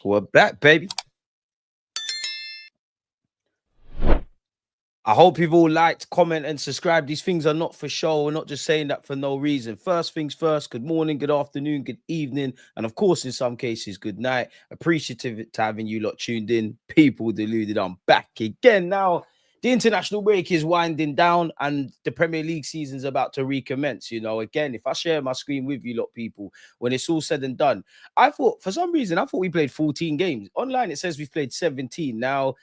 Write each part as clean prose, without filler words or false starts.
We're back, baby. I hope you've all liked, comment, and subscribe. These things are not for show. We're not just saying that for no reason. First things first, good morning, good afternoon, good evening, and of course, in some cases, good night. Appreciative to having you lot tuned in. People deluded, I'm back again. Now, the international break is winding down and the Premier League season's about to recommence. You know, again, if I share my screen with you lot, people, when it's all said and done, for some reason, I thought we played 14 games. Online, it says we've played 17. Now,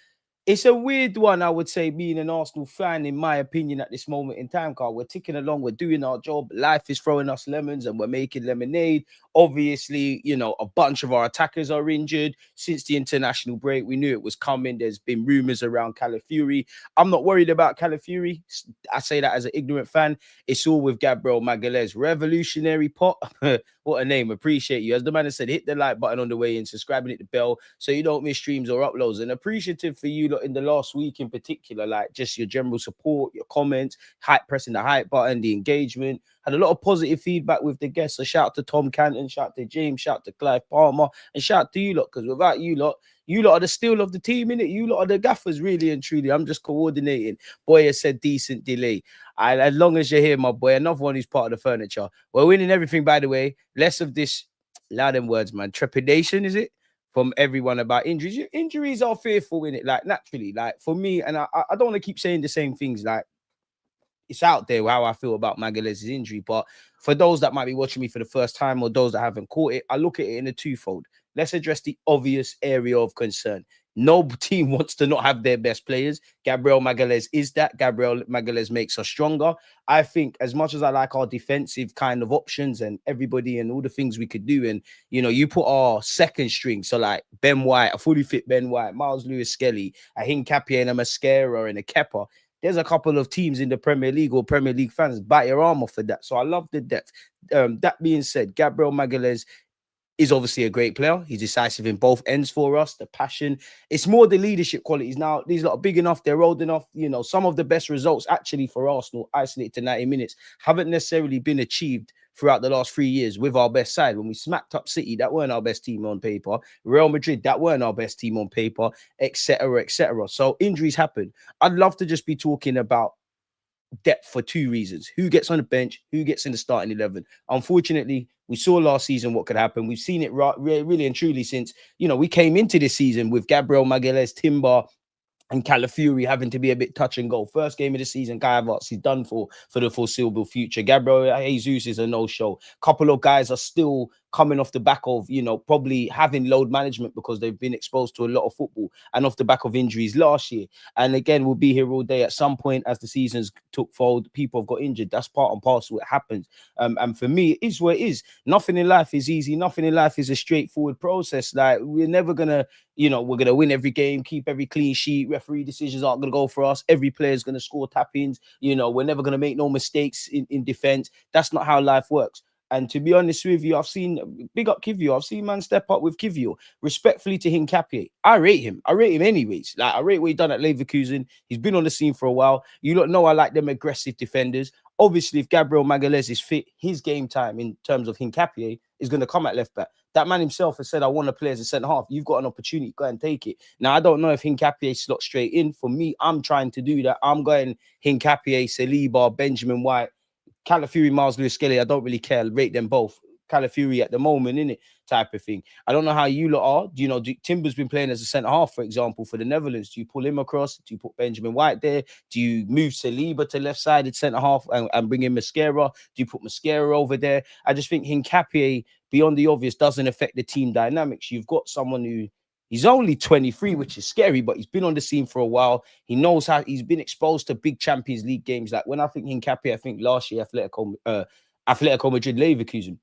it's a weird one, I would say, being an Arsenal fan, in my opinion, at this moment in time, Carl. We're ticking along, we're doing our job. Life is throwing us lemons and we're making lemonade. Obviously, you know, a bunch of our attackers are injured. Since the international break, we knew it was coming. There's been rumours around Calafiori. I'm not worried about Calafiori. I say that as an ignorant fan. It's all with Gabriel Magalhães. Revolutionary pot. What a name. Appreciate you. As the man has said, hit the like button on the way in, subscribe and hit the bell so you don't miss streams or uploads. And appreciative for you lot in the last week in particular, like just your general support, your comments, pressing the hype button, the engagement. Had a lot of positive feedback with the guests. So shout out to Tom Canton, shout out to James, shout out to Clive Palmer, and shout out to you lot, because without you lot are the steel of the team, innit? You lot are the gaffers, really and truly. I'm just coordinating. Boy has said decent delay. As long as you're here, my boy, another one who's part of the furniture. We're winning everything, by the way. Less of this, loud in words, man. Trepidation, is it? From everyone about injuries. Injuries are fearful, in it, like naturally. Like for me, and I don't want to keep saying the same things. Like it's out there how I feel about Magalhães' injury. But for those that might be watching me for the first time or those that haven't caught it, I look at it in a twofold. Let's address the obvious area of concern. No team wants to not have their best players. Gabriel Magalhães is that. Gabriel Magalhães makes us stronger. I think as much as I like our defensive kind of options and everybody and all the things we could do, and, you know, you put our second string, so like Ben White, a fully fit Ben White, Miles Lewis-Skelly, a Hincapié and a Mascara and a Kepa. There's a couple of teams in the Premier League or Premier League fans bite your arm off for that. So I love the depth. That being said, Gabriel Magalhães is obviously a great player. He's decisive in both ends for us. The passion. It's more the leadership qualities. Now, these lot are big enough. They're old enough. You know, some of the best results actually for Arsenal, isolated to 90 minutes, haven't necessarily been achieved throughout the last 3 years with our best side. When we smacked up City, that weren't our best team on paper. Real Madrid, that weren't our best team on paper, etc., etc. So injuries happen. I'd love to just be talking about depth for two reasons: who gets on the bench, who gets in the starting 11. Unfortunately, we saw last season what could happen. We've seen it really and truly since, you know, we came into this season with Gabriel Magalhães, Timber, and Calafiori having to be a bit touch and go. First game of the season, Kai Havertz is done for the foreseeable future. Gabriel Jesus is a no-show. Couple of guys are still coming off the back of, you know, probably having load management because they've been exposed to a lot of football and off the back of injuries last year. And again, we'll be here all day. At some point, as the seasons took fold, people have got injured. That's part and parcel. It happens. And for me, it is what it is. Nothing in life is easy. Nothing in life is a straightforward process. Like, we're never going to, you know, we're going to win every game, keep every clean sheet. Referee decisions aren't going to go for us. Every player is going to score tap-ins. You know, we're never going to make no mistakes in defense. That's not how life works. And to be honest with you, I've seen, big up Kivio, I've seen man step up with Kivio. Respectfully to Hincapié, I rate him. I rate him anyways. Like, I rate what he done at Leverkusen. He's been on the scene for a while. You don't know I like them aggressive defenders. Obviously, if Gabriel Magalhães is fit, his game time in terms of Hincapié is going to come at left back. That man himself has said, I want to play as a centre-half. You've got an opportunity. Go and take it. Now, I don't know if Hincapié slots straight in. For me, I'm trying to do that. I'm going Hincapié, Saliba, Benjamin White, Calafiori, Miles Lewis-Skelly. I don't really care. Rate them both. Calafiori at the moment, innit? Type of thing. I don't know how you lot are. Do you know, Timber's been playing as a centre-half, for example, for the Netherlands. Do you pull him across? Do you put Benjamin White there? Do you move Saliba to left-sided centre-half and bring in Mascara? Do you put Mascara over there? I just think Hincapié, beyond the obvious, doesn't affect the team dynamics. You've got someone who, he's only 23, which is scary, but he's been on the scene for a while. He knows how, he's been exposed to big Champions League games. Like when I think Hincapié, I think last year, Atletico Madrid, Leverkusen.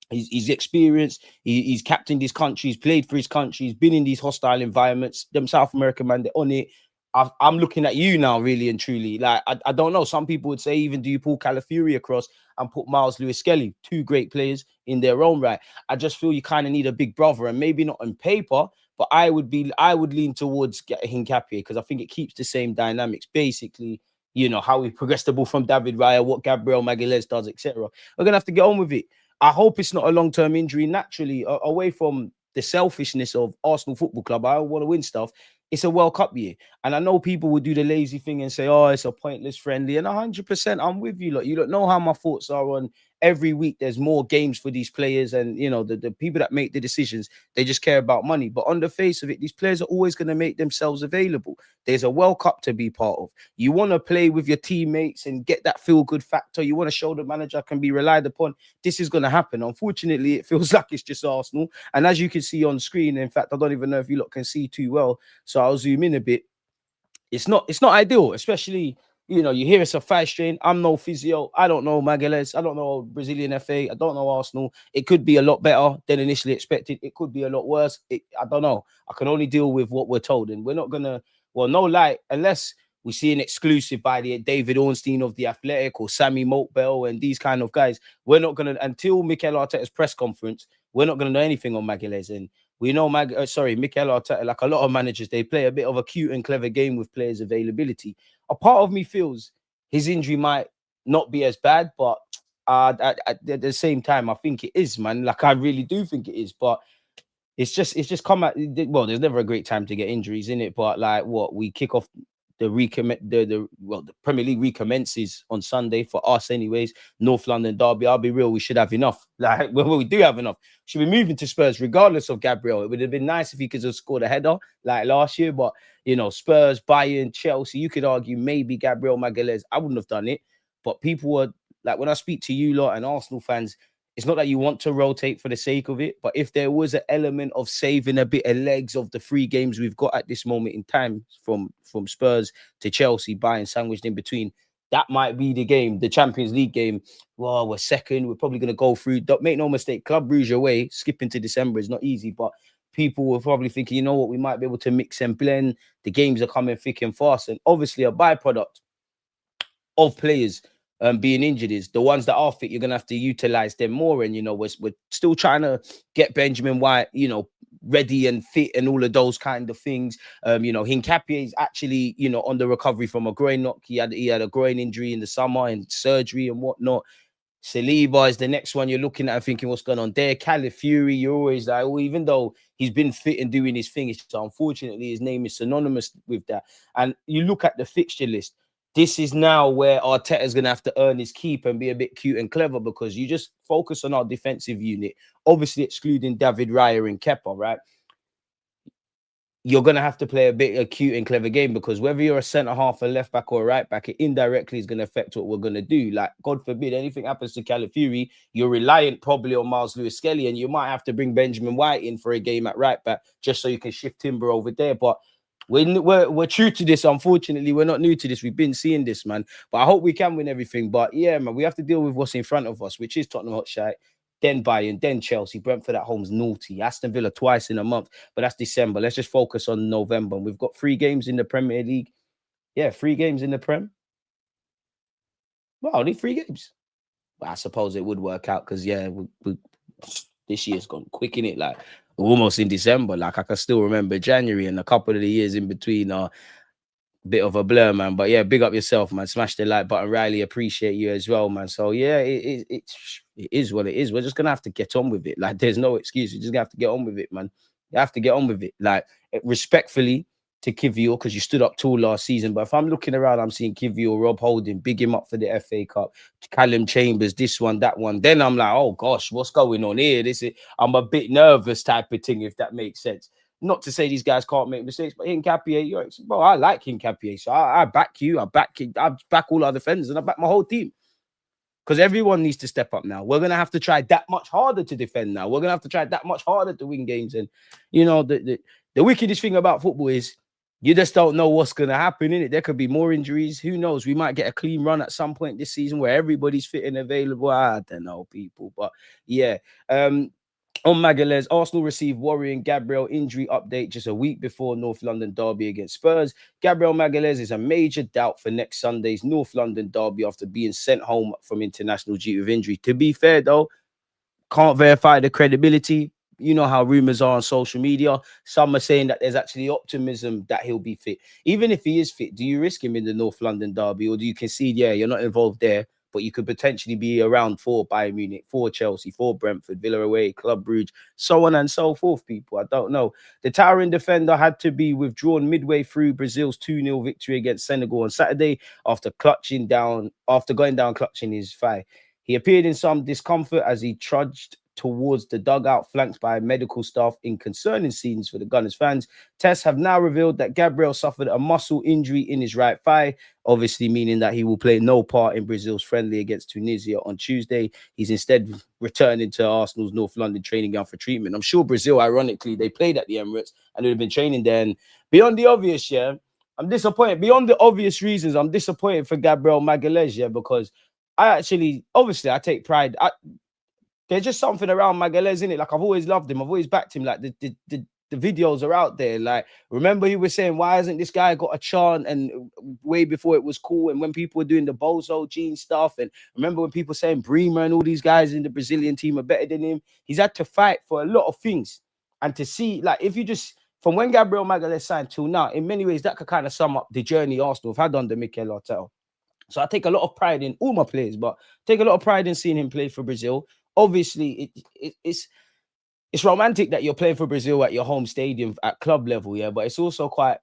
He's experienced. He's captained his country. He's played for his country. He's been in these hostile environments. Them South American man, they're on it. I'm looking at you now, really and truly. Like, I don't know. Some people would say, even do you pull Calafiori across and put Miles Lewis-Skelly? Two great players in their own right. I just feel you kind of need a big brother, and maybe not on paper, but I would lean towards Hincapié because I think it keeps the same dynamics. Basically, you know, how we progress the ball from David Raya, what Gabriel Magalhães does, etc. We're gonna have to get on with it. I hope it's not a long-term injury. Naturally, away from the selfishness of Arsenal Football Club. I want to win stuff. It's a World Cup year. And I know people would do the lazy thing and say, oh, it's a pointless friendly. And 100%, I'm with you. Look, you don't know how my thoughts are on every week. There's more games for these players. And, you know, the people that make the decisions, they just care about money. But on the face of it, these players are always going to make themselves available. There's a World Cup to be part of. You want to play with your teammates and get that feel-good factor. You want to show the manager can be relied upon. This is going to happen. Unfortunately, it feels like it's just Arsenal. And as you can see on screen, in fact, I don't even know if you lot can see too well, so I'll zoom in a bit. It's not ideal, especially, you know, you hear it's a thigh strain. I'm no physio. I don't know Magalhães. I don't know Brazilian FA. I don't know Arsenal. It could be a lot better than initially expected. It could be a lot worse. I don't know. I can only deal with what we're told. And we're not going to, well, no lie, unless we see an exclusive by the David Ornstein of the Athletic or Sammy Motbell and these kind of guys. We're not going to, until Mikel Arteta's press conference, we're not going to know anything on Magalhães. And we know Mikel Arteta, like a lot of managers, they play a bit of a cute and clever game with players' availability. A part of me feels his injury might not be as bad, but at the same time, I think it is, man. Like, I really do think it is, but it's just come at, well, there's never a great time to get injuries in it, but like what we kick off the Premier League recommences on Sunday for us anyways. North London derby, I'll be real, we should have enough. Like, well, we do have enough. Should be moving to Spurs regardless of Gabriel. It would have been nice if he could have scored a header like last year, but you know, Spurs, Bayern, Chelsea, you could argue maybe Gabriel Magalhães. I wouldn't have done it, but people were like, when I speak to you lot and Arsenal fans, it's not that you want to rotate for the sake of it, but if there was an element of saving a bit of legs of the 3 games we've got at this moment in time, from Spurs to Chelsea, Bayern sandwiched in between, that might be the game, the Champions League game. Well, we're second. We're probably going to go through. Don't make no mistake, Club Brugge away, skipping to December is not easy, but people were probably thinking, you know what, we might be able to mix and blend. The games are coming thick and fast. And obviously a byproduct of players being injured is the ones that are fit, you're gonna have to utilize them more. And you know, we're still trying to get Benjamin White, you know, ready and fit and all of those kind of things. You know, Hincapié is actually, you know, on the recovery from a groin knock. He had a groin injury in the summer and surgery and whatnot. Saliba is the next one you're looking at and thinking what's going on there. Calafiori, you're always like, well, even though he's been fit and doing his thing, so unfortunately his name is synonymous with that. And you look at the fixture list. This is now where Arteta's going to have to earn his keep and be a bit cute and clever, because you just focus on our defensive unit, obviously excluding David Raya and Kepa, right? You're going to have to play a bit of cute and clever game, because whether you're a centre-half, a left-back or a right-back, it indirectly is going to affect what we're going to do. Like, God forbid, anything happens to Calafiori, you're reliant probably on Miles Lewis-Skelly, and you might have to bring Benjamin White in for a game at right-back just so you can shift Timber over there. But we're true to this. Unfortunately, we're not new to this. We've been seeing this, man. But I hope we can win everything. But yeah, man, we have to deal with what's in front of us, which is Tottenham Hotspur, then Bayern, then Chelsea. Brentford at home's naughty. Aston Villa twice in a month, but that's December. Let's just focus on November. We've got 3 games in the Premier League. Yeah, 3 games in the Prem. Well, only 3 games. Well, I suppose it would work out because, yeah, this year's gone quick, innit? Like, almost in December. Like, I can still remember January, and a couple of the years in between are a bit of a blur, man. But yeah, big up yourself, man. Smash the like button. Riley, appreciate you as well, man. So yeah, it is what it is. We're just gonna have to get on with it. Like, there's no excuse. You're just gonna have to get on with it, man. You have to get on with it. Like, respectfully to Kivior, because you stood up tall last season. But if I'm looking around, I'm seeing Kivior, Rob Holding, big him up for the FA Cup, Callum Chambers, this one, that one. Then I'm like, oh gosh, what's going on here? I'm a bit nervous type of thing, if that makes sense. Not to say these guys can't make mistakes, but Hincapié, well, I like Hincapié, so I back you. I back all our defenders, and I back my whole team. Because everyone needs to step up now. We're going to have to try that much harder to defend now. We're going to have to try that much harder to win games. And, you know, the wickedest thing about football is you just don't know what's going to happen, innit? There could be more injuries. Who knows? We might get a clean run at some point this season where everybody's fit and available. I don't know, people. But, yeah. On Magalhães, Arsenal received worrying Gabriel injury update just a week before North London derby against Spurs. Gabriel Magalhães is a major doubt for next Sunday's North London derby after being sent home from international due to injury. To be fair, though, can't verify the credibility. You know how rumors are on social media. Some are saying that there's actually optimism that he'll be fit. Even if he is fit, do you risk him in the North London derby, or do you concede, yeah, you're not involved there, but you could potentially be around for Bayern Munich, for Chelsea, for Brentford, Villa away, Club Brugge, so on and so forth, people. I don't know. The towering defender had to be withdrawn midway through Brazil's 2-0 victory against Senegal on Saturday after going down clutching his thigh. He appeared in some discomfort as he trudged towards the dugout, flanked by medical staff in concerning scenes for the Gunners fans. Tests have now revealed that Gabriel suffered a muscle injury in his right thigh, obviously meaning that he will play no part in Brazil's friendly against Tunisia on Tuesday. He's instead returning to Arsenal's North London training ground for treatment. I'm sure Brazil, ironically, they played at the Emirates and they've been training there. And beyond the obvious, yeah, I'm disappointed. Beyond the obvious reasons, I'm disappointed for Gabriel Magalhães, yeah, because obviously, I take pride. There's just something around Magalhães, in it. Like, I've always loved him. I've always backed him. Like, the videos are out there. Like, remember he was saying, why hasn't this guy got a chant? And way before it was cool. And when people were doing the Bozo Gene stuff. And remember when people saying Bremer and all these guys in the Brazilian team are better than him. He's had to fight for a lot of things. And to see, like, if you just, from when Gabriel Magalhães signed till now, in many ways, that could kind of sum up the journey Arsenal have had under Mikel Arteta. So I take a lot of pride in all my players, but take a lot of pride in seeing him play for Brazil. Obviously, it's romantic that you're playing for Brazil at your home stadium at club level, yeah, but it's also quite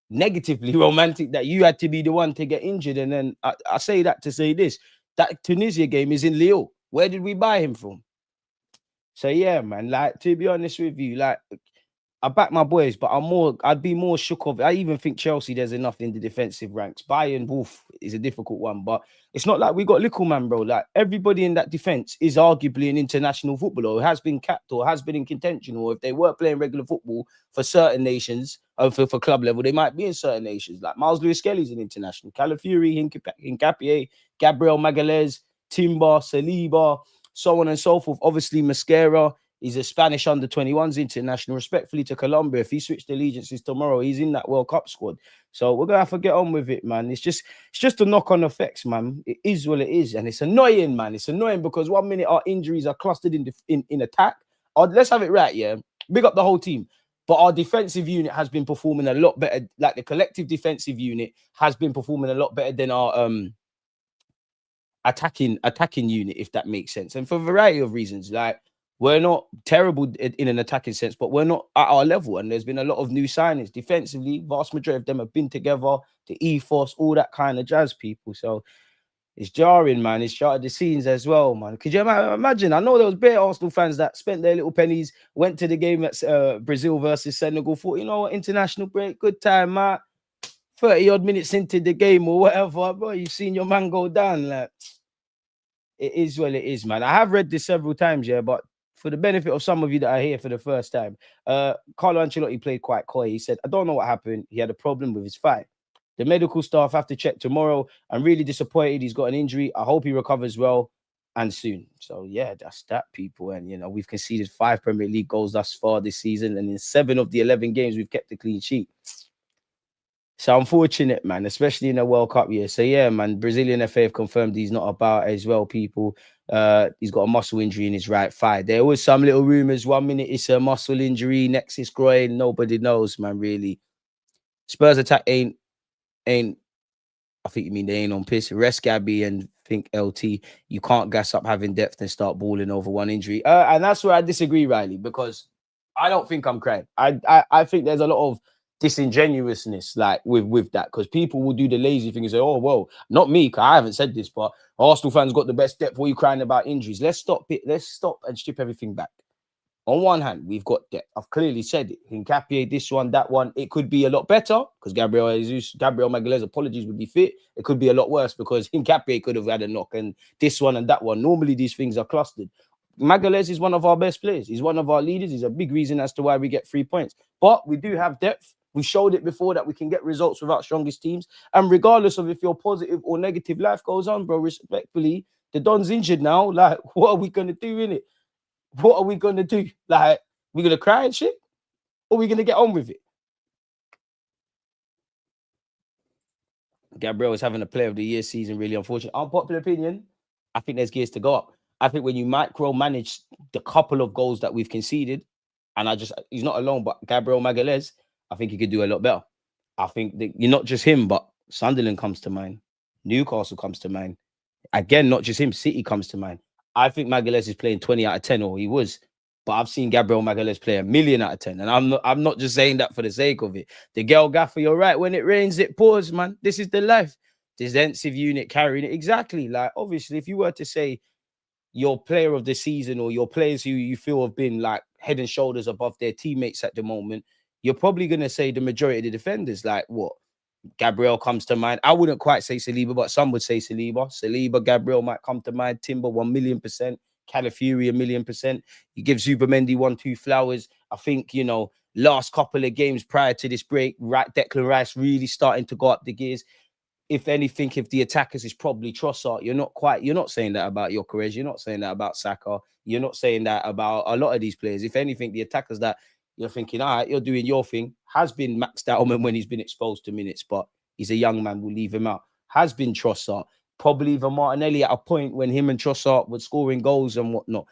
negatively romantic that you had to be the one to get injured. And then I say that to say this, that Tunisia game is in Lyon. Where did we buy him from? So yeah, man, like, to be honest with you, like, I back my boys, but I'd be more shook of it. I even think Chelsea, there's enough in the defensive ranks. Bayern, Wolf is a difficult one, but it's not like we got little man, bro. Like, everybody in that defense is arguably an international footballer, or has been capped, or has been in contention, or if they were playing regular football for certain nations, for club level, they might be in certain nations. Like Miles Lewis-Skelly's an international. Calafiori, Hincapié, Gabriel Magalhães, Timber, Saliba, so on and so forth. Obviously, Mascara. He's a Spanish under-21s international. Respectfully to Colombia, if he switched allegiances tomorrow, he's in that World Cup squad. So we're gonna have to get on with it, man. It's just the knock-on effects, man. It is what it is, and it's annoying, man. It's annoying because 1 minute our injuries are clustered in attack. Let's have it right, yeah. Big up the whole team, but our defensive unit has been performing a lot better. Like, the collective defensive unit has been performing a lot better than our attacking unit, if that makes sense, and for a variety of reasons, like. We're not terrible in an attacking sense, but we're not at our level. And there's been a lot of new signings defensively. Vast majority of them have been together, the ethos, all that kind of jazz, people. So it's jarring, man. It's jarred the scenes as well, man. Could you imagine? I know there was bare Arsenal fans that spent their little pennies, went to the game at Brazil versus Senegal, thought, you know what, international break, good time, man. 30 odd minutes into the game or whatever, bro, you've seen your man go down. Like, it is what it is, man. I have read this several times, yeah, but for the benefit of some of you that are here for the first time, Carlo Ancelotti played quite coy. He said, I don't know what happened. He had a problem with his thigh. The medical staff have to check tomorrow. I'm really disappointed. He's got an injury. I hope he recovers well and soon. So, yeah, that's that, people. And, you know, we've conceded 5 Premier League goals thus far this season. And in 7 of the 11 games, we've kept a clean sheet. So unfortunate, man, especially in the World Cup year. So, yeah, man, Brazilian FA have confirmed he's not about as well, people. He's got a muscle injury in his right thigh. There was some little rumors. 1 minute it's a muscle injury, next it's groin. Nobody knows, man, really. Spurs attack ain't, I think you mean they ain't on piss. Rest Gabby and think LT. You can't gas up having depth and start balling over one injury. And that's where I disagree, Riley, because I don't think I'm crying. I think there's a lot of disingenuousness like with that, because people will do the lazy thing and say, oh, well, not me, because I haven't said this, but Arsenal fans got the best depth. What are you crying about injuries? Let's stop and strip everything back. On one hand, we've got depth. I've clearly said it. Hincapié, this one, that one. It could be a lot better because Gabriel Magalhães, apologies, would be fit. It could be a lot worse because Hincapié could have had a knock, and this one and that one. Normally, these things are clustered. Magalhães is one of our best players. He's one of our leaders. He's a big reason as to why we get 3 points. But we do have depth. We showed it before that we can get results without strongest teams. And regardless of if you're positive or negative, life goes on, bro. Respectfully, the Don's injured now. Like, what are we going to do in it? What are we going to do? Like, we're going to cry and shit? Or are we going to get on with it? Gabriel is having a player of the year season, really unfortunate. Unpopular opinion, I think there's gears to go up. I think when you micromanage the couple of goals that we've conceded, and he's not alone, but Gabriel Magalhães, I think he could do a lot better. I think that you're not just him, but Sunderland comes to mind. Newcastle comes to mind. again, not just him, City comes to mind. I think Magalhães is playing 20 out of 10, or he was. But I've seen Gabriel Magalhães play a million out of 10. And I'm not just saying that for the sake of it. The girl gaffer, you're right. When it rains, it pours, man. This is the life. Defensive unit carrying it. Exactly. Like, obviously, if you were to say your player of the season or your players who you feel have been like head and shoulders above their teammates at the moment, you're probably going to say the majority of the defenders. Like what? Gabriel comes to mind. I wouldn't quite say Saliba, but some would say Saliba. Saliba, Gabriel might come to mind. Timber, 1,000,000%. Calafiori, 1,000,000%. You give Zubimendi 1-2 flowers. I think, last couple of games prior to this break, right, Declan Rice really starting to go up the gears. If anything, if the attackers is probably Trossard, you're not saying that about Gyökeres, you're not saying that about Saka, you're not saying that about a lot of these players. If anything, the attackers that you're thinking, all right, you're doing your thing, has been Max Dowman when he's been exposed to minutes, but he's a young man, we'll leave him out. Has been Trossard, probably even Martinelli at a point when him and Trossard were scoring goals and whatnot.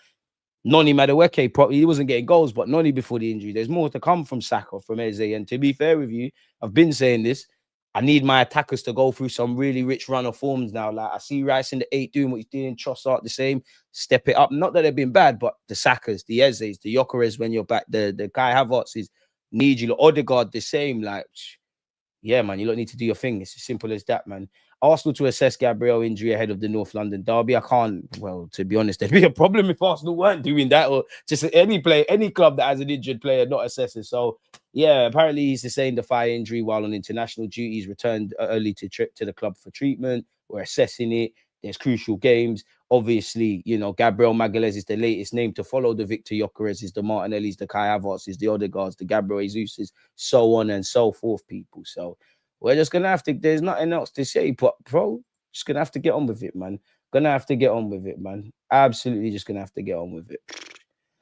Noni Madueke, probably he wasn't getting goals, but Noni before the injury. There's more to come from Saka, from Eze. And to be fair with you, I've been saying this. I need my attackers to go through some really rich run of forms now. Like I see Rice in the 8 doing what he's doing, Trossard the same, step it up. Not that they've been bad, but the Sakas, the Ezes, the Gyökeres when you're back, the Kai Havertz is need you. Odegaard the same. Like, yeah, man, you don't need to do your thing. It's as simple as that, man. Arsenal to assess Gabriel injury ahead of the North London derby. I can't, well, to be honest, there'd be a problem if Arsenal weren't doing that, or just any club that has an injured player not assessing. So, yeah, apparently he's sustained a thigh injury while on international duties, returned early to the club for treatment. We're assessing it. There's crucial games. Obviously, Gabriel Magalhães is the latest name to follow the Victor Gyökeres, is the Martinellis, the Kai Havertz, is the Odegaards, the Gabriel Jesuses, so on and so forth, people. So we're just going to have to, there's nothing else to say, but bro, just going to have to get on with it, man. Gonna have to get on with it, man. Absolutely just going to have to get on with it.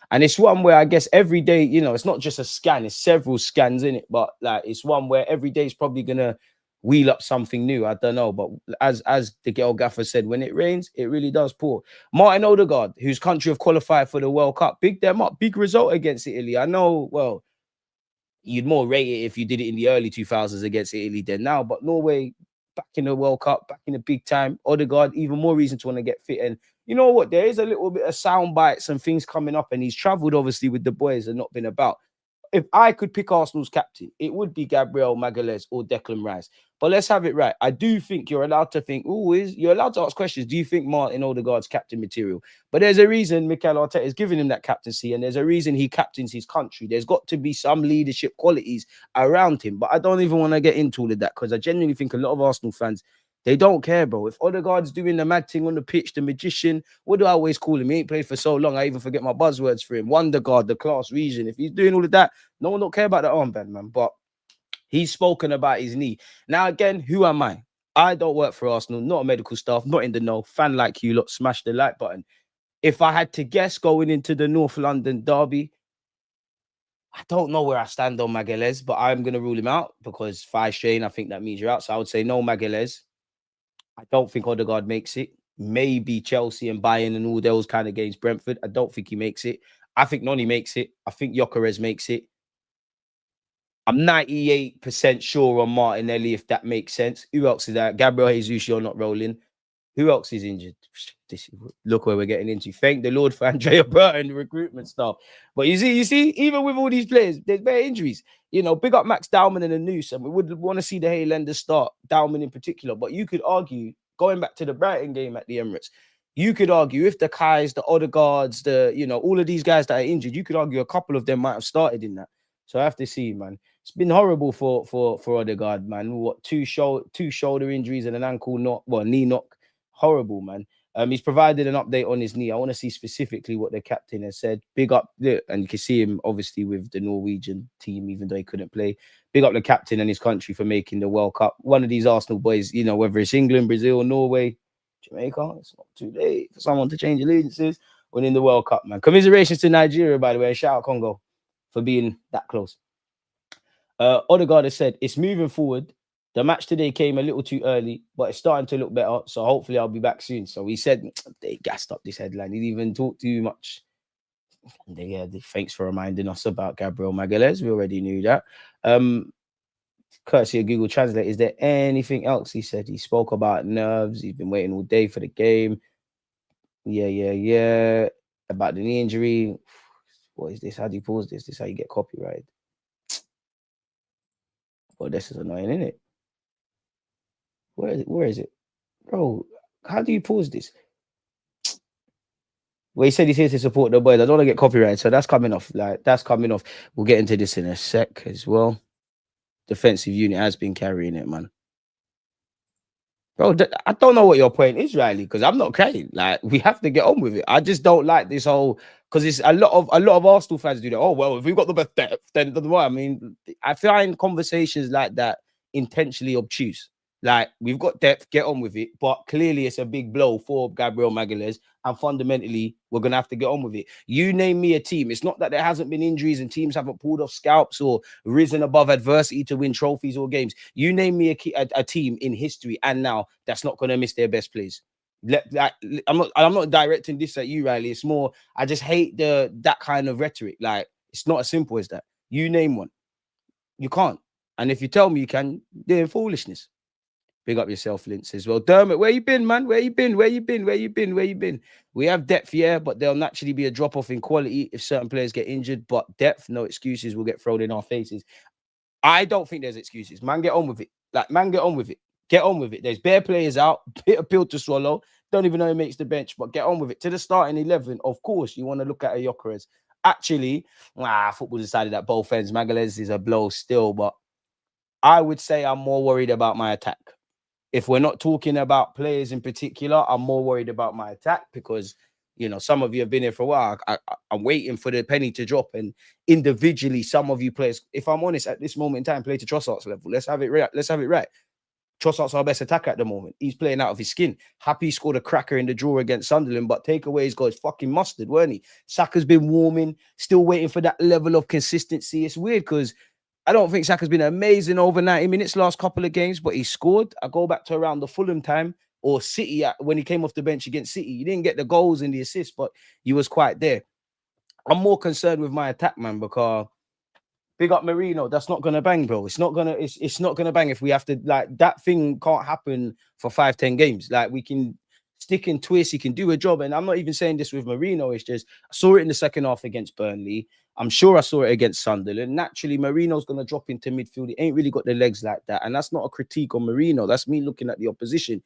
And it's one where I guess every day, it's not just a scan, it's several scans in it, but like it's one where every day is probably going to wheel up something new. I don't know, but as the girl gaffer said, when it rains, it really does pour. Martin Odegaard, whose country have qualified for the World Cup, big them up, big result against Italy. I know, well, you'd more rate it if you did it in the early 2000s against Italy than now, but Norway back in the World Cup, back in the big time. Odegaard, even more reason to want to get fit. And you know what? There is a little bit of sound bites and things coming up, and he's traveled obviously with the boys and not been about. If I could pick Arsenal's captain, it would be Gabriel Magalhães or Declan Rice. But let's have it right. I do think you're allowed to think, you're allowed to ask questions. Do you think Martin Odegaard's captain material? But there's a reason Mikel Arteta is giving him that captaincy, and there's a reason he captains his country. There's got to be some leadership qualities around him. But I don't even want to get into all of that, because I genuinely think a lot of Arsenal fans, they don't care, bro. If Odegaard's doing the mad thing on the pitch, the magician, what do I always call him? He ain't played for so long, I even forget my buzzwords for him. Wonderkid, the class region. If he's doing all of that, no one don't care about the armband, man. But he's spoken about his knee. Now, again, who am I? I don't work for Arsenal, not a medical staff, not in the know. Fan like you lot, smash the like button. If I had to guess going into the North London derby, I don't know where I stand on Magalhães, but I'm going to rule him out because 5 strain, I think that means you're out. So I would say no Magalhães. I don't think Odegaard makes it. Maybe Chelsea and Bayern and all those kind of games, Brentford. I don't think he makes it. I think Noni makes it. I think Gyökeres makes it. I'm 98% sure on Martinelli, if that makes sense. Who else is that? Gabriel Jesus, you're not rolling. Who else is injured? Look where we're getting into. Thank the Lord for Andrea Burton, recruitment stuff. But you see, even with all these players, there's bare injuries. Big up Max Dowman and the Noose, and we would want to see the Highlanders start, Dowman in particular. But you could argue, going back to the Brighton game at the Emirates, you could argue if the Kais, the Odegaards, all of these guys that are injured, you could argue a couple of them might have started in that. So I have to see, man. It's been horrible for Odegaard, man. What, two shoulder injuries and an ankle knock, knee knock. Horrible, man. He's provided an update on his knee. I want to see specifically what the captain has said. Big up, and you can see him obviously with the Norwegian team, even though he couldn't play. Big up the captain and his country for making the World Cup. One of these Arsenal boys, whether it's England, Brazil, Norway, Jamaica, it's not too late for someone to change allegiances. Winning the World Cup, man. Commiserations to Nigeria, by the way. Shout out Congo for being that close. Odegaard has said it's moving forward. The match today came a little too early, but it's starting to look better. So hopefully I'll be back soon. So he said they gassed up this headline. He didn't even talk too much. Thanks for reminding us about Gabriel Magalhães. We already knew that. courtesy of Google Translate. Is there anything else he said? He spoke about nerves. He's been waiting all day for the game. Yeah. About the knee injury. What is this? How do you pause this? This is how you get copyrighted. Well, this is annoying, isn't it? Where is it? Bro, how do you pause this? Well, he said he's here to support the boys. I don't want to get copyrighted, so that's coming off. Like, that's coming off. We'll get into this in a sec as well. Defensive unit has been carrying it, man. Bro, I don't know what your point is, Riley, because I'm not crying. Like, we have to get on with it. I just don't like this whole, because it's a lot of Arsenal fans do that. Oh, well, if we've got the best depth, then what? I mean, I find conversations like that intentionally obtuse. Like, we've got depth, get on with it. But clearly, it's a big blow for Gabriel Magalhães. And fundamentally, we're going to have to get on with it. You name me a team. It's not that there hasn't been injuries and teams haven't pulled off scalps or risen above adversity to win trophies or games. You name me a team in history and now that's not going to miss their best players. I'm not directing this at you, Riley. It's more, I just hate that kind of rhetoric. Like, it's not as simple as that. You name one. You can't. And if you tell me you can, they're foolishness. Big up yourself, Lince, as well. Dermot, where you been, man? Where you been? We have depth, yeah, but there'll naturally be a drop-off in quality if certain players get injured. But depth, no excuses will get thrown in our faces. I don't think there's excuses. Man, get on with it. Like, man, get on with it. Get on with it. There's bare players out. Bit of pill to swallow. Don't even know who makes the bench, but get on with it. To the starting 11, of course, you want to look at a Gyökeres. Actually, football decided that both ends. Magalhães is a blow still, but I would say I'm more worried about my attack. If we're not talking about players in particular, I'm more worried about my attack because, you know, some of you have been here for a while. I'm waiting for the penny to drop. And individually, some of you players, if I'm honest, at this moment in time, play to Trossard's level. Let's have it right. Trossard's our best attacker at the moment. He's playing out of his skin. Happy scored a cracker in the draw against Sunderland, but takeaways got his fucking mustard, weren't he? Saka's been warming, still waiting for that level of consistency. It's weird because I don't think Saka's been amazing over 90 minutes last couple of games, but he scored. I go back to around the Fulham time or City when he came off the bench against City. He didn't get the goals and the assists, but he was quite there. I'm more concerned with my attack, man, because big up Marino. That's not gonna bang, bro. It's not gonna bang if we have to, like, that thing can't happen for 5-10 games. Like, we can stick and twist, he can do a job. And I'm not even saying this with Marino. It's just I saw it in the second half against Burnley. I'm sure I saw it against Sunderland. Naturally, Marino's going to drop into midfield. He ain't really got the legs like that. And that's not a critique on Marino. That's me looking at the opposition.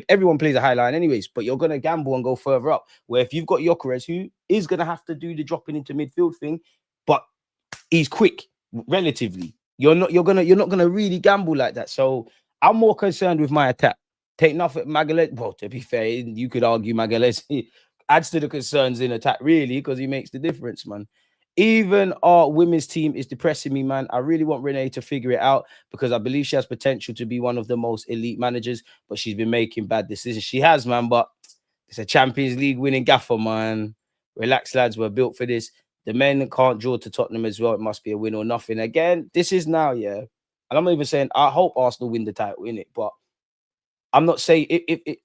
Everyone plays a high line anyways, but you're going to gamble and go further up. Where if you've got Gyökeres, who is going to have to do the dropping into midfield thing, but he's quick, relatively. You're not going to really gamble like that. So I'm more concerned with my attack. Take nothing, Magalhães. Well, to be fair, you could argue Magalhães adds to the concerns in attack, really, because he makes the difference, man. Even our women's team is depressing me, man. I really want Renee to figure it out because I believe she has potential to be one of the most elite managers, but she's been making bad decisions. She has, man, but it's a Champions League winning gaffer, man. Relax, lads. We're built for this. The men can't draw to Tottenham as well. It must be a win or nothing. Again, this is now, yeah. And I'm not even saying I hope Arsenal win the title, innit? But I'm not saying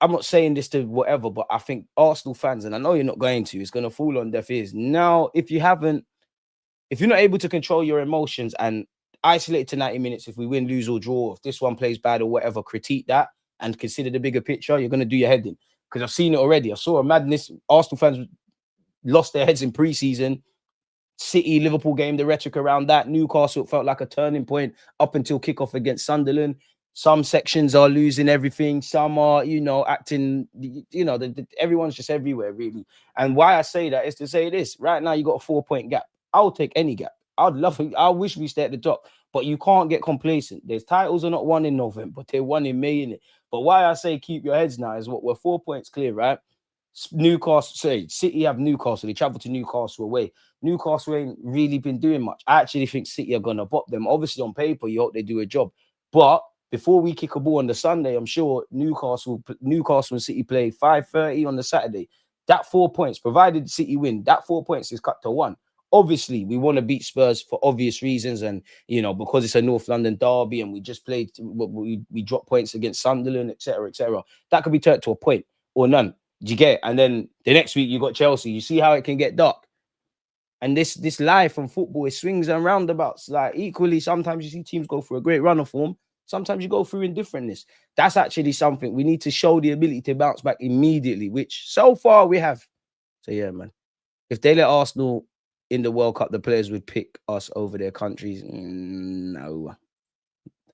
I'm not saying this to whatever, but I think Arsenal fans, and I know you're not going to, it's going to fall on deaf ears. Now, if you're not able to control your emotions and isolate it to 90 minutes, if we win, lose, or draw, if this one plays bad or whatever, critique that and consider the bigger picture, you're going to do your head in. Because I've seen it already. I saw a madness. Arsenal fans lost their heads in pre-season. City, Liverpool game, the rhetoric around that. Newcastle felt like a turning point up until kickoff against Sunderland. Some sections are losing everything. Some are, acting, everyone's just everywhere, really. And why I say that is to say this. Right now, you got a 4-point gap. I'll take any gap. I wish we stay at the top, but you can't get complacent. There's titles are not won in November, but they're won in May, innit? But why I say keep your heads now is what we're 4 points clear, right? City have Newcastle. They travel to Newcastle away. Newcastle ain't really been doing much. I actually think City are going to bop them. Obviously, on paper, you hope they do a job. But before we kick a ball on the Sunday, I'm sure Newcastle and City play 5:30 on the Saturday. That 4 points, provided City win, that 4 points is cut to 1. Obviously, we want to beat Spurs for obvious reasons, and because it's a North London derby, and we just played, we dropped points against Sunderland, etc., etc. That could be turned to a point or none. Do you get it? And then the next week you got Chelsea. You see how it can get dark. And this life from football, it swings and roundabouts. Like equally, sometimes you see teams go through a great run of form. Sometimes you go through indifferentness. That's actually something we need to show the ability to bounce back immediately, which so far we have. So yeah, man. If they let Arsenal in the World Cup, the players would pick us over their countries. No.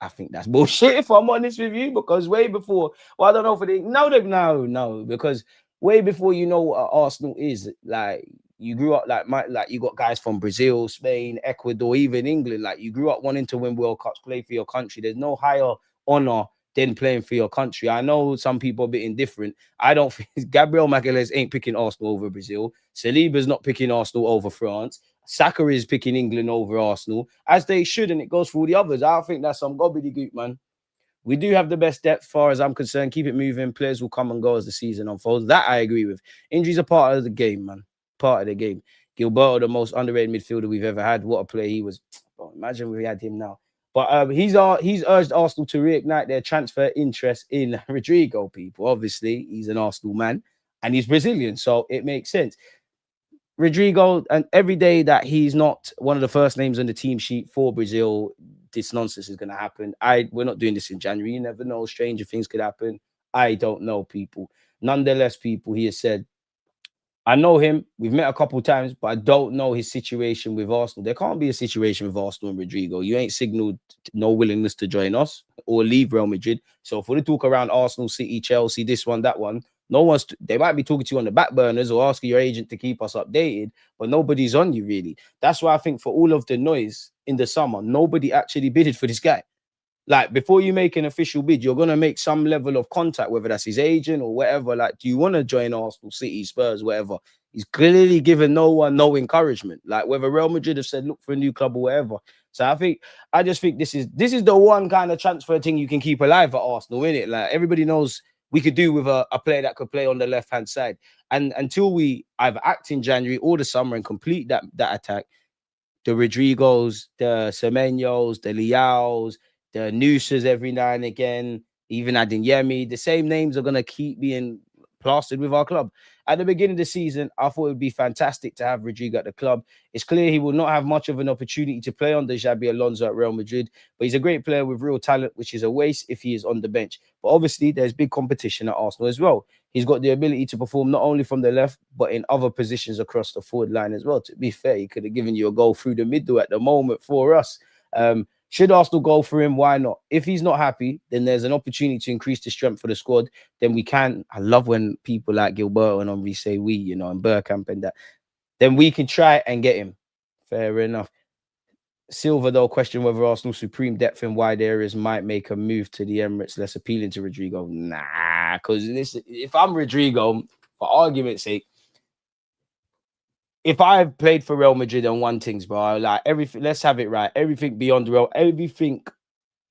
I think that's bullshit, if I'm honest with you, because way before, well, I don't know if they no, because way before you know what Arsenal is, like you grew up like you got guys from Brazil, Spain, Ecuador, even England. Like you grew up wanting to win World Cups, play for your country. There's no higher honor than playing for your country. I know some people are a bit indifferent. I don't think Gabriel Magalhães ain't picking Arsenal over Brazil. Saliba's not picking Arsenal over France. Saka is picking England over Arsenal, as they should, and it goes for all the others. I think that's some gobbledygook, man. We do have the best depth, as far as I'm concerned. Keep it moving. Players will come and go as the season unfolds. That I agree with. Injuries are part of the game, man. Part of the game. Gilberto, the most underrated midfielder we've ever had. What a player he was. Oh, imagine we had him now. But he's urged Arsenal to reignite their transfer interest in Rodrygo, people. Obviously, he's an Arsenal man and he's Brazilian, so it makes sense. Rodrygo, and every day that he's not one of the first names on the team sheet for Brazil, this nonsense is going to happen. We're not doing this in January. You never know. Stranger things could happen. I don't know, people. Nonetheless, people, he has said, I know him. We've met a couple of times, but I don't know his situation with Arsenal. There can't be a situation with Arsenal and Rodrygo. You ain't signaled no willingness to join us or leave Real Madrid. So for the talk around Arsenal, City, Chelsea, this one, that one, no one's. They might be talking to you on the back burners or asking your agent to keep us updated, but nobody's on you really. That's why I think for all of the noise in the summer, nobody actually bidded for this guy. Like before you make an official bid, you're gonna make some level of contact, whether that's his agent or whatever. Like, do you want to join Arsenal, City, Spurs, whatever? He's clearly given no one no encouragement. Like whether Real Madrid have said look for a new club or whatever. So I just think this is the one kind of transfer thing you can keep alive at Arsenal, innit? Like everybody knows we could do with a player that could play on the left hand side. And until we either act in January or the summer and complete that attack, the Rodrigos, the Semenyos, the Leaos, the Nooses every now and again, even Adeyemi, the same names are going to keep being plastered with our club. At the beginning of the season, I thought it would be fantastic to have Rodrygo at the club. It's clear he will not have much of an opportunity to play under Xabi Alonso at Real Madrid, but he's a great player with real talent, which is a waste if he is on the bench. But obviously, there's big competition at Arsenal as well. He's got the ability to perform not only from the left, but in other positions across the forward line as well. To be fair, he could have given you a goal through the middle at the moment for us. Should Arsenal go for him? Why not? If he's not happy, then there's an opportunity to increase the strength for the squad. Then we can. I love when people like Gilberto and Henry say we, you know, and Bergkamp and that. Then we can try and get him. Fair enough. Silva, though, questioned whether Arsenal's supreme depth in wide areas might make a move to the Emirates less appealing to Rodrygo. Nah, because if I'm Rodrygo, for argument's sake, if I've played for Real Madrid and won things, bro, like everything, let's have it right. Everything beyond everything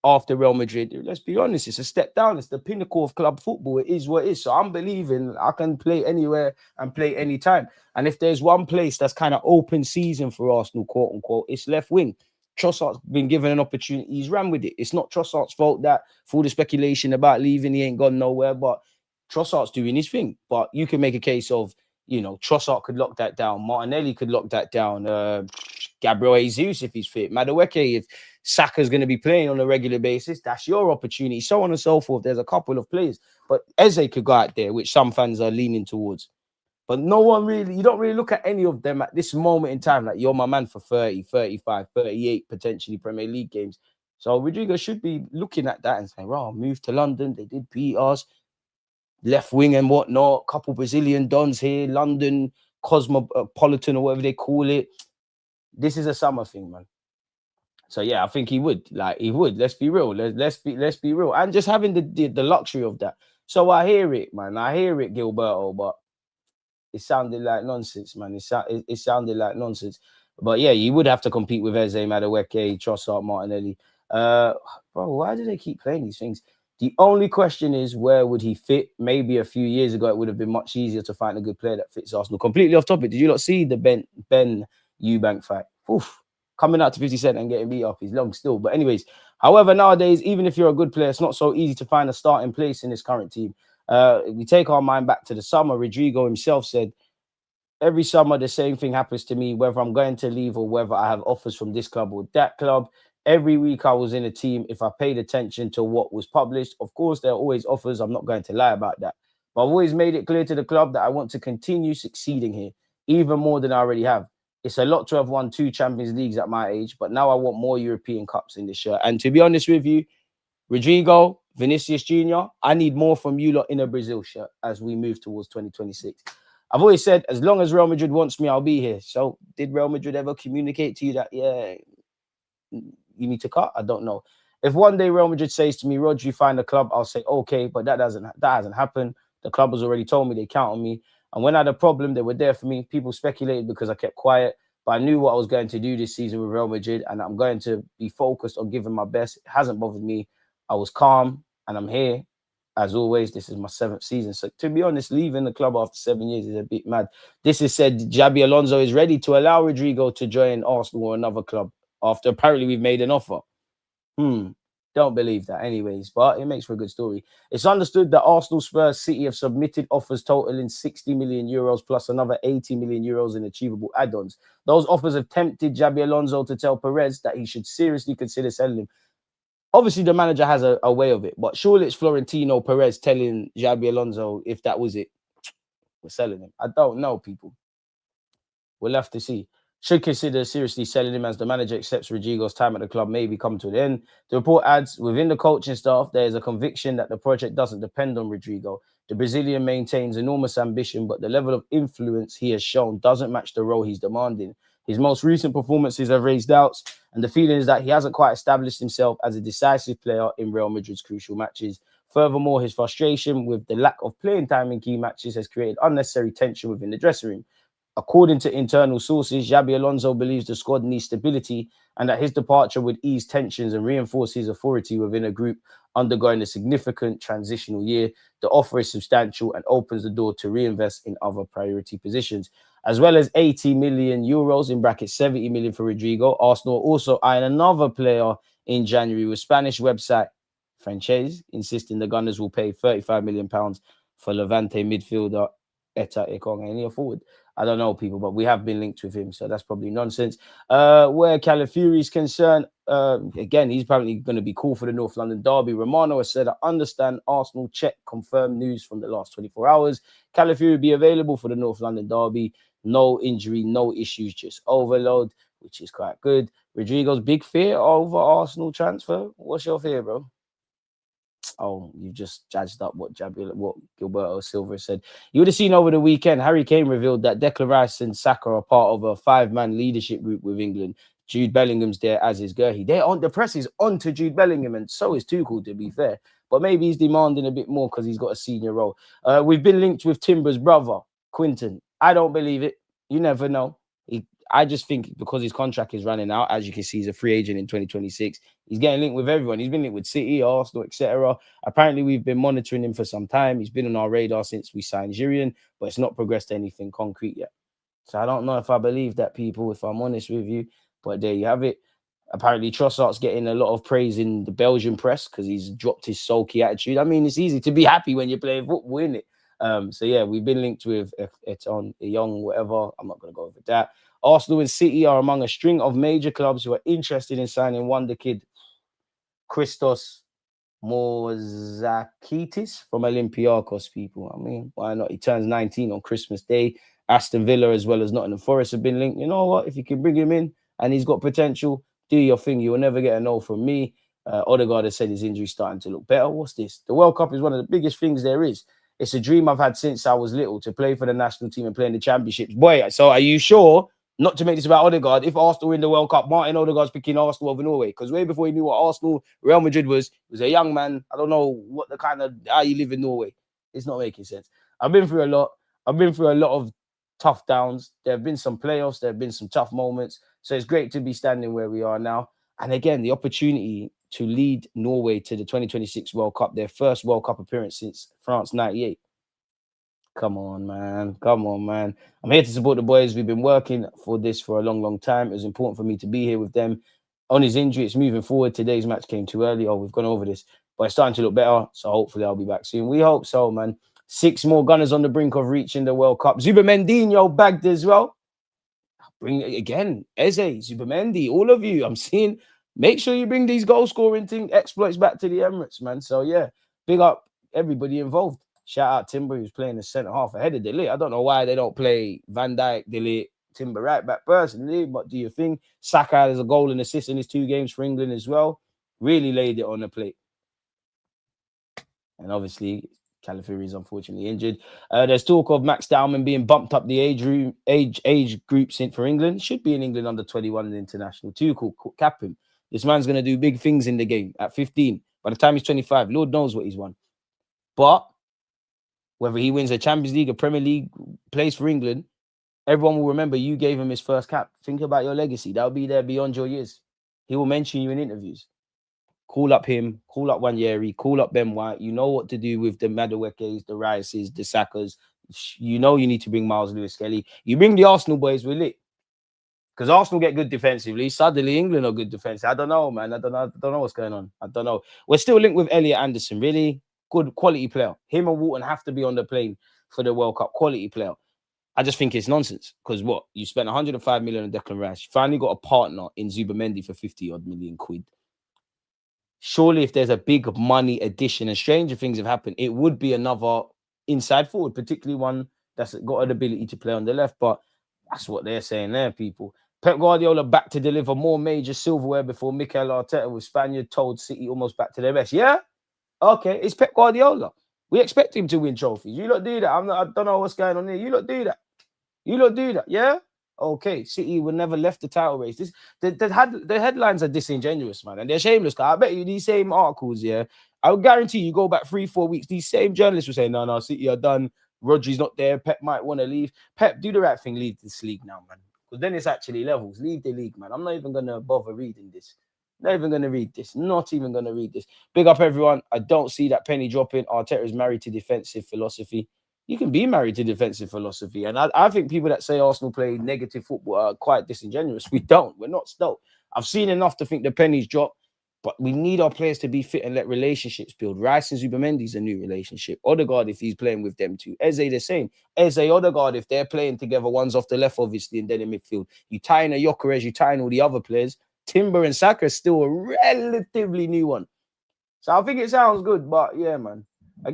after Real Madrid, let's be honest, it's a step down. It's the pinnacle of club football. It is what it is. So I'm believing I can play anywhere and play anytime. And if there's one place that's kind of open season for Arsenal, quote unquote, it's left wing. Trossard's been given an opportunity. He's ran with it. It's not Trossard's fault that for all the speculation about leaving, he ain't gone nowhere. But Trossard's doing his thing. But you can make a case of, you know, Trossard could lock that down. Martinelli could lock that down. Gabriel Jesus, if he's fit. Madueke, if Saka's going to be playing on a regular basis, that's your opportunity. So on and so forth. There's a couple of players. But Eze could go out there, which some fans are leaning towards. But no one really, you don't really look at any of them at this moment in time. Like, you're my man for 30, 35, 38, potentially Premier League games. So Rodrygo should be looking at that and saying, well, move to London. They did beat us. Left wing and whatnot, couple Brazilian dons here, London, cosmopolitan or whatever they call it. This is a summer thing, man. So yeah, I think he would. Like, he would. Let's be real. Let's be real. And just having the luxury of that. So I hear it, man. I hear it, Gilberto, but it sounded like nonsense, man. It sounded like nonsense. But yeah, you would have to compete with Eze, Madueke, Trossard, Martinelli. Bro, why do they keep playing these things? The only question is, where would he fit? Maybe a few years ago, it would have been much easier to find a good player that fits Arsenal. Completely off topic. Did you not see the Ben Eubank fight? Oof, coming out to 50 Cent and getting beat up. He's long still. But anyways, however, nowadays, even if you're a good player, it's not so easy to find a starting place in this current team. We take our mind back to the summer. Rodrygo himself said, Every summer, the same thing happens to me, whether I'm going to leave or whether I have offers from this club or that club. Every week I was in a team. If I paid attention to what was published, of course, there are always offers. I'm not going to lie about that. But I've always made it clear to the club that I want to continue succeeding here, even more than I already have. It's a lot to have won 2 Champions Leagues at my age, but now I want more European Cups in this shirt. And to be honest with you, Rodrygo, Vinicius Jr., I need more from you lot in a Brazil shirt as we move towards 2026. I've always said, as long as Real Madrid wants me, I'll be here. So did Real Madrid ever communicate to you that, yeah, you need to cut? I don't know. If one day Real Madrid says to me, Rod, you find a club, I'll say, okay, but that hasn't happened. The club has already told me they count on me. And when I had a problem, they were there for me. People speculated because I kept quiet, but I knew what I was going to do this season with Real Madrid, and I'm going to be focused on giving my best. It hasn't bothered me. I was calm, and I'm here. As always, this is my 7th season. So to be honest, leaving the club after 7 years is a bit mad. This is said Xabi Alonso is ready to allow Rodrygo to join Arsenal or another club after apparently we've made an offer. Don't believe that anyways, but it makes for a good story. It's understood that Arsenal, Spurs, City have submitted offers totaling 60 million euros plus another 80 million euros in achievable add-ons. Those offers have tempted Xabi Alonso to tell Perez that he should seriously consider selling him. Obviously, the manager has a way of it, but surely it's Florentino Perez telling Xabi Alonso, if that was it, we're selling him. I don't know, people. We'll have to see. Should consider seriously selling him as the manager accepts Rodrygo's time at the club may be come to an end. The report adds, within the coaching staff, there is a conviction that the project doesn't depend on Rodrygo. The Brazilian maintains enormous ambition, but the level of influence he has shown doesn't match the role he's demanding. His most recent performances have raised doubts, and the feeling is that he hasn't quite established himself as a decisive player in Real Madrid's crucial matches. Furthermore, his frustration with the lack of playing time in key matches has created unnecessary tension within the dressing room. According to internal sources, Xabi Alonso believes the squad needs stability and that his departure would ease tensions and reinforce his authority within a group undergoing a significant transitional year. The offer is substantial and opens the door to reinvest in other priority positions. As well as 80 million euros, in brackets 70 million for Rodrygo, Arsenal also eyeing another player in January, with Spanish website Franchise insisting the Gunners will pay £35 million for Levante midfielder Eta Ekong, and he forward. I don't know, people, but we have been linked with him, so that's probably nonsense. Where Calafiori is concerned, again, he's apparently going to be cool for the North London derby. Romano has said, I understand Arsenal check confirmed news from the last 24 hours. Calafiori will be available for the North London derby. No injury, no issues, just overload, which is quite good. Rodrygo's big fear over Arsenal transfer. What's your fear, bro? Oh, you've just judged up what Gilberto Silva said. You would have seen over the weekend, Harry Kane revealed that Declan Rice and Saka are part of a 5-man leadership group with England. Jude Bellingham's there, as is Gerrard. The press is on to Jude Bellingham, and so is Tuchel, to be fair. But maybe he's demanding a bit more because he's got a senior role. We've been linked with Timber's brother, Quinton. I don't believe it. You never know. I just think because his contract is running out, as you can see, he's a free agent in 2026. He's getting linked with everyone. He's been linked with City, Arsenal, etc. Apparently, we've been monitoring him for some time. He's been on our radar since we signed Jurian, but it's not progressed to anything concrete yet. So I don't know if I believe that, people, if I'm honest with you. But there you have it. Apparently, Trossard's getting a lot of praise in the Belgian press because he's dropped his sulky attitude. I mean, it's easy to be happy when you're playing football, isn't it? So yeah, we've been linked with Eton, Young, whatever. I'm not going to go over that. Arsenal and City are among a string of major clubs who are interested in signing Wonderkid Christos Mozakitis from Olympiacos, people. I mean, why not? He turns 19 on Christmas Day. Aston Villa as well as Nottingham Forest have been linked. You know what? If you can bring him in and he's got potential, do your thing. You will never get a no from me. Odegaard has said his injury's starting to look better. What's this? The World Cup is one of the biggest things there is. It's a dream I've had since I was little, to play for the national team and play in the championships. Boy, so are you sure? Not to make this about Odegaard, if Arsenal win the World Cup, Martin Odegaard's picking Arsenal over Norway. Because way before he knew what Arsenal, Real Madrid was, he was a young man. I don't know what the kind of, how you live in Norway. It's not making sense. I've been through a lot. I've been through a lot of tough downs. There have been some playoffs. There have been some tough moments. So it's great to be standing where we are now. And again, the opportunity to lead Norway to the 2026 World Cup, their first World Cup appearance since France 98. Come on, man. Come on, man. I'm here to support the boys. We've been working for this for a long, long time. It was important for me to be here with them. On his injury, it's moving forward. Today's match came too early. Oh, we've gone over this. But it's starting to look better. So hopefully I'll be back soon. We hope so, man. 6 more Gunners on the brink of reaching the World Cup. Zubamendinho bagged as well. Bring it again. Eze, Zubamendi, all of you. I'm seeing. Make sure you bring these goal scoring exploits back to the Emirates, man. So yeah, big up everybody involved. Shout out Timber, who's playing the centre half ahead of Deluded. I don't know why they don't play Van Dijk, Deluded, Timber right back personally, but do you think Saka has a goal and assist in his 2 games for England as well? Really laid it on the plate. And obviously, Calafiori is unfortunately injured. There's talk of Max Dowman being bumped up the age groups for England. Should be in England under 21 and international. Too cool. Cap him. This man's going to do big things in the game at 15. By the time he's 25, Lord knows what he's won. But whether he wins a Champions League, a Premier League, plays for England, everyone will remember you gave him his first cap. Think about your legacy. That'll be there beyond your years. He will mention you in interviews. Call up him, call up Wanyeri, call up Ben White. You know what to do with the Maduekes, the Rices, the Sakas. You know you need to bring Miles Lewis-Skelly. You bring the Arsenal boys, we're lit. Because Arsenal get good defensively. Suddenly, England are good defensively. I don't know, man. I don't know what's going on. I don't know. We're still linked with Elliot Anderson. Really good quality player. Him and Walton have to be on the plane for the World Cup. Quality player. I just think it's nonsense. Because what? You spent 105 million on Declan Rice. You finally got a partner in Zubamendi for 50-odd million quid. Surely if there's a big money addition and stranger things have happened, it would be another inside forward, particularly one that's got an ability to play on the left. But that's what they're saying there, people. Pep Guardiola back to deliver more major silverware before Mikel Arteta with Spaniard told City almost back to their best. Yeah? Okay, it's Pep Guardiola. We expect him to win trophies. You lot do that. I don't know what's going on here. You lot do that. You lot do that. Yeah? Okay, City will never left the title race. The headlines are disingenuous, man, and they're shameless. I bet you these same articles, yeah, I would guarantee you go back 3-4 weeks, these same journalists will say, no, City are done. Rodri's not there. Pep might want to leave. Pep, do the right thing. Leave this league now, man. Because then it's actually levels. Leave the league, man. I'm not even going to bother reading this. Not even going to read this. Not even going to read this. Big up, everyone. I don't see that penny dropping. Arteta is married to defensive philosophy. You can be married to defensive philosophy. And I think people that say Arsenal play negative football are quite disingenuous. We don't. We're not still. I've seen enough to think the pennies drop. But we need our players to be fit and let relationships build. Rice and Zubamendi's a new relationship. Odegaard, if he's playing with them too. Eze, the same. Eze, Odegaard, if they're playing together, one's off the left, obviously, and then in midfield. You tie in a Gyökeres, you tie in all the other players. Timber and Saka is still a relatively new one. So I think it sounds good, but yeah, man.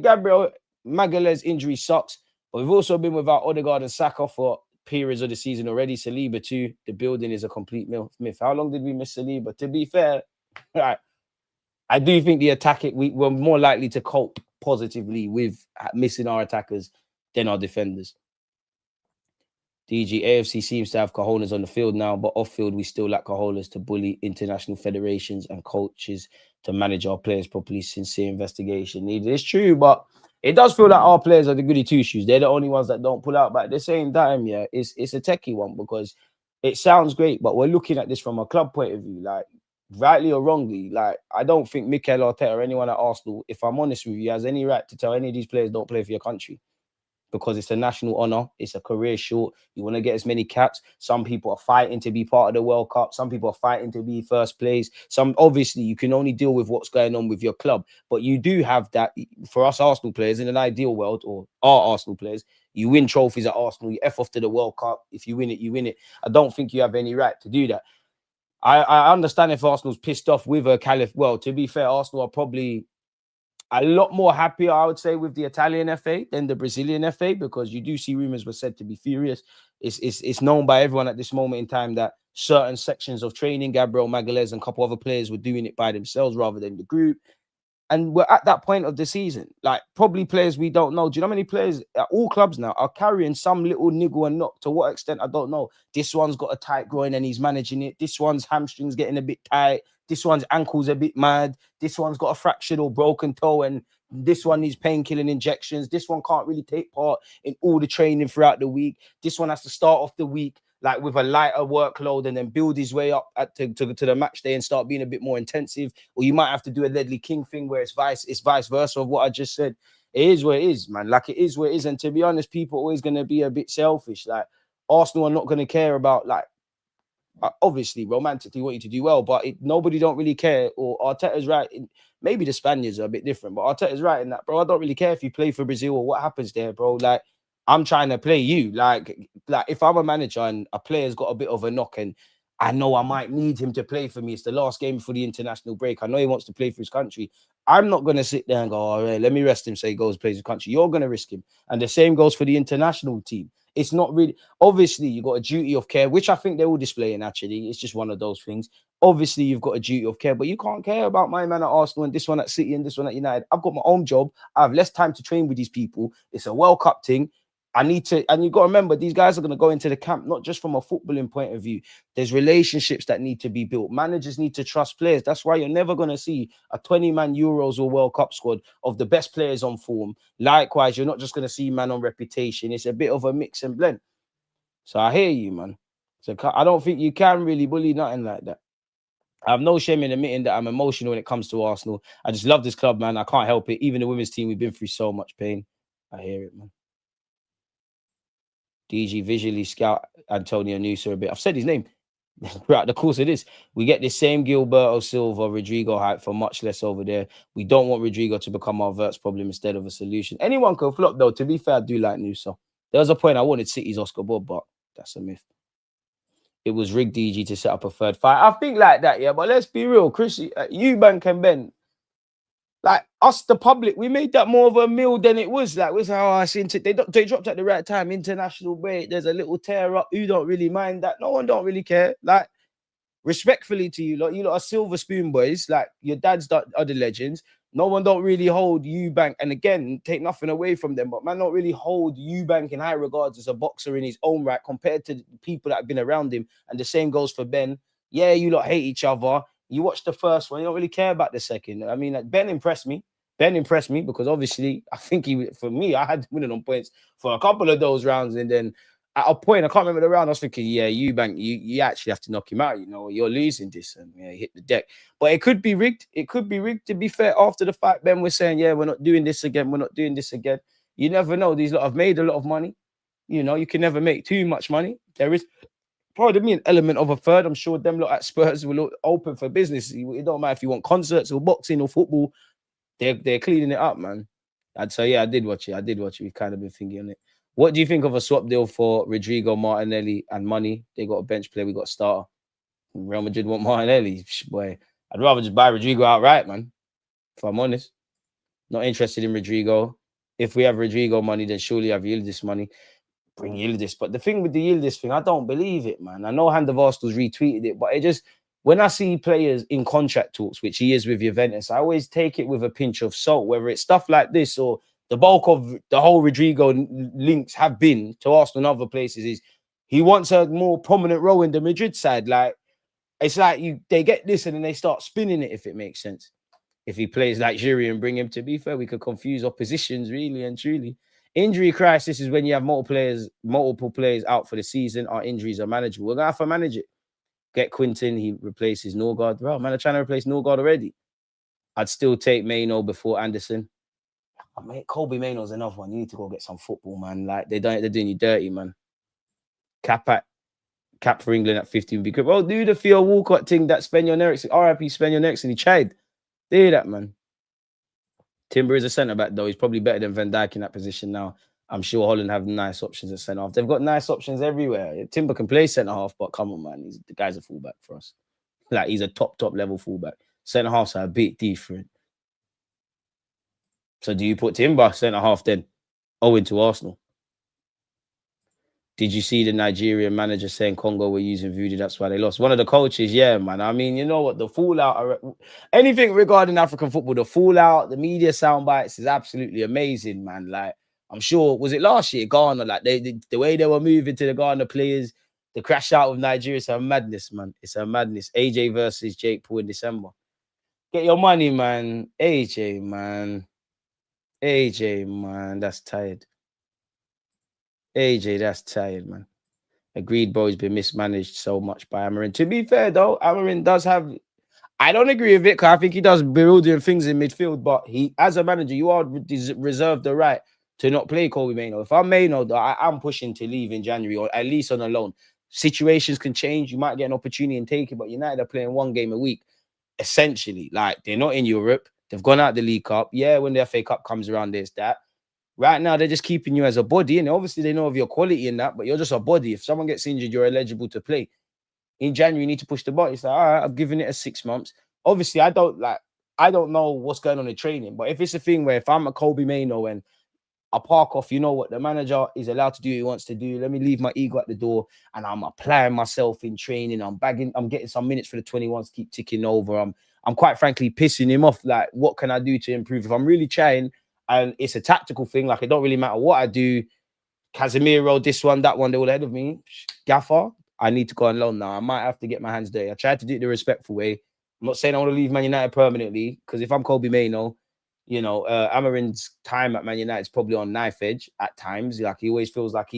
Gabriel Magalhães' injury sucks, but we've also been without Odegaard and Saka for periods of the season already. Saliba too. The building is a complete myth. How long did we miss Saliba? To be fair, right, I do think the attacking we're more likely to cope positively with missing our attackers than our defenders. DG AFC seems to have cojones on the field now, but off field we still lack cojones to bully international federations and coaches to manage our players properly. Sincere investigation needed. It's true, but it does feel like our players are the goody two shoes. They're the only ones that don't pull out. But at the same time, yeah, it's a techie one because it sounds great, but we're looking at this from a club point of view, like rightly or wrongly. Like I don't think Mikel Arteta or anyone at Arsenal, if I'm honest with you, has any right to tell any of these players don't play for your country. Because it's a national honor. It's a career short. You want to get as many caps. Some people are fighting to be part of the World Cup. Some people are fighting to be first place. Some, obviously, you can only deal with what's going on with your club. But you do have that, for us Arsenal players, in an ideal world, or our Arsenal players, you win trophies at Arsenal, you F off to the World Cup. If you win it, you win it. I don't think you have any right to do that. I understand if Arsenal's pissed off with a Caliph. Well, to be fair, Arsenal are probably a lot more happier, I would say, with the Italian FA than the Brazilian FA, because you do see rumours were said to be furious. It's known by everyone at this moment in time that certain sections of training, Gabriel Magalhães and a couple other players were doing it by themselves rather than the group. And we're at that point of the season, like probably players we don't know. Do you know how many players at all clubs now are carrying some little niggle and knock? To what extent, I don't know. This one's got a tight groin and he's managing it. This one's hamstring's getting a bit tight. This one's ankle's a bit mad. This one's got a fractured or broken toe, and this one needs painkilling injections. This one can't really take part in all the training throughout the week. This one has to start off the week like with a lighter workload and then build his way up to the match day and start being a bit more intensive. Or you might have to do a Ledley King thing where it's vice versa of what I just said. It is what it is, man. Like, it is what it is. And to be honest, people are always going to be a bit selfish. Like, Arsenal are not going to care about, like, obviously romantically want you to do well, but nobody don't really care. Or Arteta's right. Maybe the Spaniards are a bit different, but Arteta's right in that, bro. I don't really care if you play for Brazil or what happens there, bro. Like, I'm trying to play you. Like if I'm a manager and a player's got a bit of a knock and I know I might need him to play for me. It's the last game before the international break. I know he wants to play for his country. I'm not going to sit there and go, oh, hey, let me rest him so he goes plays his country. You're going to risk him. And the same goes for the international team. It's not really, obviously, you've got a duty of care, which I think they're all displaying, actually. It's just one of those things. Obviously, you've got a duty of care, but you can't care about my man at Arsenal and this one at City and this one at United. I've got my own job. I have less time to train with these people. It's a World Cup thing. I need to, and you've got to remember, these guys are going to go into the camp, not just from a footballing point of view. There's relationships that need to be built. Managers need to trust players. That's why you're never going to see a 20-man Euros or World Cup squad of the best players on form. Likewise, you're not just going to see man on reputation. It's a bit of a mix and blend. So I hear you, man. So I don't think you can really bully nothing like that. I have no shame in admitting that I'm emotional when it comes to Arsenal. I just love this club, man. I can't help it. Even the women's team, we've been through so much pain. I hear it, man. DG visually scout Antonio Nusa a bit. I've said his name throughout the course of this. We get the same Gilberto Silva, Rodrygo hype for much less over there. We don't want Rodrygo to become our Verts problem instead of a solution. Anyone can flop, though. To be fair, I do like Nusa. There was a point I wanted City's Oscar Bob, but that's a myth. It was rigged, DG, to set up a third fight. I think like that, yeah. But let's be real, Chris, Eubank and Ben, like us, the public, we made that more of a meal than it was. Like, was how I seen it. They dropped at the right time. International break. There's a little tear up. You don't really mind that. No one don't really care. Like, respectfully to you, like you lot are silver spoon boys. Like your dad's other legends. No one don't really hold Eubank. And again, take nothing away from them, but man, don't really hold Eubank in high regards as a boxer in his own right compared to the people that have been around him. And the same goes for Ben. Yeah, you lot hate each other. You watch the first one, you don't really care about the second. I mean, like, Ben impressed me. Ben impressed me because obviously, I think for me, I had winning on points for a couple of those rounds. And then at a point, I can't remember the round, I was thinking, yeah, Eubank, you actually have to knock him out. You know, you're losing this. And yeah, he hit the deck. But it could be rigged. It could be rigged. To be fair, after the fight, Ben was saying, yeah, we're not doing this again. We're not doing this again. You never know. These lot have made a lot of money. You know, you can never make too much money. There is probably an element of a third. I'm sure them lot at Spurs will look open for business. It don't matter if you want concerts or boxing or football. They're cleaning it up, man. And so yeah, I did watch it. We've kind of been thinking on it. What do you think of a swap deal for Rodrygo, Martinelli, and money? They got a bench player. We got a starter. Real Madrid want Martinelli. Boy, I'd rather just buy Rodrygo outright, man. If I'm honest, not interested in Rodrygo. If we have Rodrygo money, then surely have Yildiz money. Bring Yildiz. But the thing with the Yildiz thing, I don't believe it, man. I know Hand of Arsenal's retweeted it, but it just, when I see players in contract talks, which he is with Juventus, I always take it with a pinch of salt, whether it's stuff like this or the bulk of the whole Rodrygo links have been to Arsenal and other places is he wants a more prominent role in the Madrid side. Like, it's like they get this and then they start spinning it, if it makes sense. If he plays like Giroud and bring him, to be fair, we could confuse oppositions really and truly. Injury crisis is when you have multiple players out for the season. Our injuries are manageable. We're going to have to manage it. Get Quinton, he replaces Norgard. Bro, man, I'm trying to replace Norgard already. I'd still take Maino before Anderson. Oh, mate, Kobe Maino's another one. You need to go get some football, man. Like, they're doing you dirty, man. Cap for England at 50 would be good. Well, do the Theo Walcott thing that Spenyon Eriksson, RIP Spenyon Eriksson, he tried. Do that, man. Timber is a centre-back, though. He's probably better than Van Dijk in that position now. I'm sure Holland have nice options at centre-half. They've got nice options everywhere. Timber can play centre-half, but come on, man. The guy's a fullback for us. Like, he's a top level fullback. Centre-halves are a bit different. So do you put Timber centre-half then? Owing to Arsenal. Did you see the Nigerian manager saying Congo were using voodoo? That's why they lost. One of the coaches, yeah, man. I mean, you know what? The fallout, anything regarding African football, the fallout, the media sound bites is absolutely amazing, man. Like, I'm sure, was it last year, Ghana? Like, the way they were moving to the Ghana players, the crash out of Nigeria, it's a madness, man. It's a madness. AJ versus Jake Paul in December. Get your money, man. AJ, man. AJ, man. That's tired. AJ, that's tired, man. Agreed, bro. He's been mismanaged so much by Amarin. To be fair, though, Amarin does have... I don't agree with it because I think he does bewildering things in midfield, but he, as a manager, you are reserved the right to not play Kobe Maino. If I'm Maino, I'm pushing to leave in January or at least on a loan. situations can change. You might get an opportunity and take it, but United are playing 1 game a week, essentially. Like, they're not in Europe. They've gone out the League Cup. Yeah, when the FA Cup comes around, there's that. Right now, they're just keeping you as a body, and obviously they know of your quality in that, but you're just a body. If someone gets injured, you're eligible to play. In January, you need to push the button. It's like, all right, I've given it a 6 months. Obviously, I don't know what's going on in training, but if it's a thing where if I'm a Kobe Mano and I park off, you know what, the manager is allowed to do what he wants to do. Let me leave my ego at the door, and I'm applying myself in training. I'm getting some minutes for the 21s, keep ticking over. I'm quite frankly pissing him off. Like, what can I do to improve? If I'm really trying and it's a tactical thing, like, it don't really matter what I do. Casemiro, this one, that one, they're all ahead of me. Gaffer, I need to go on loan now. I might have to get my hands dirty. I tried to do it the respectful way. I'm not saying I want to leave Man United permanently, because if I'm Kobe Mano, you know, Amarin's time at Man United is probably on knife edge at times. Like, he always feels like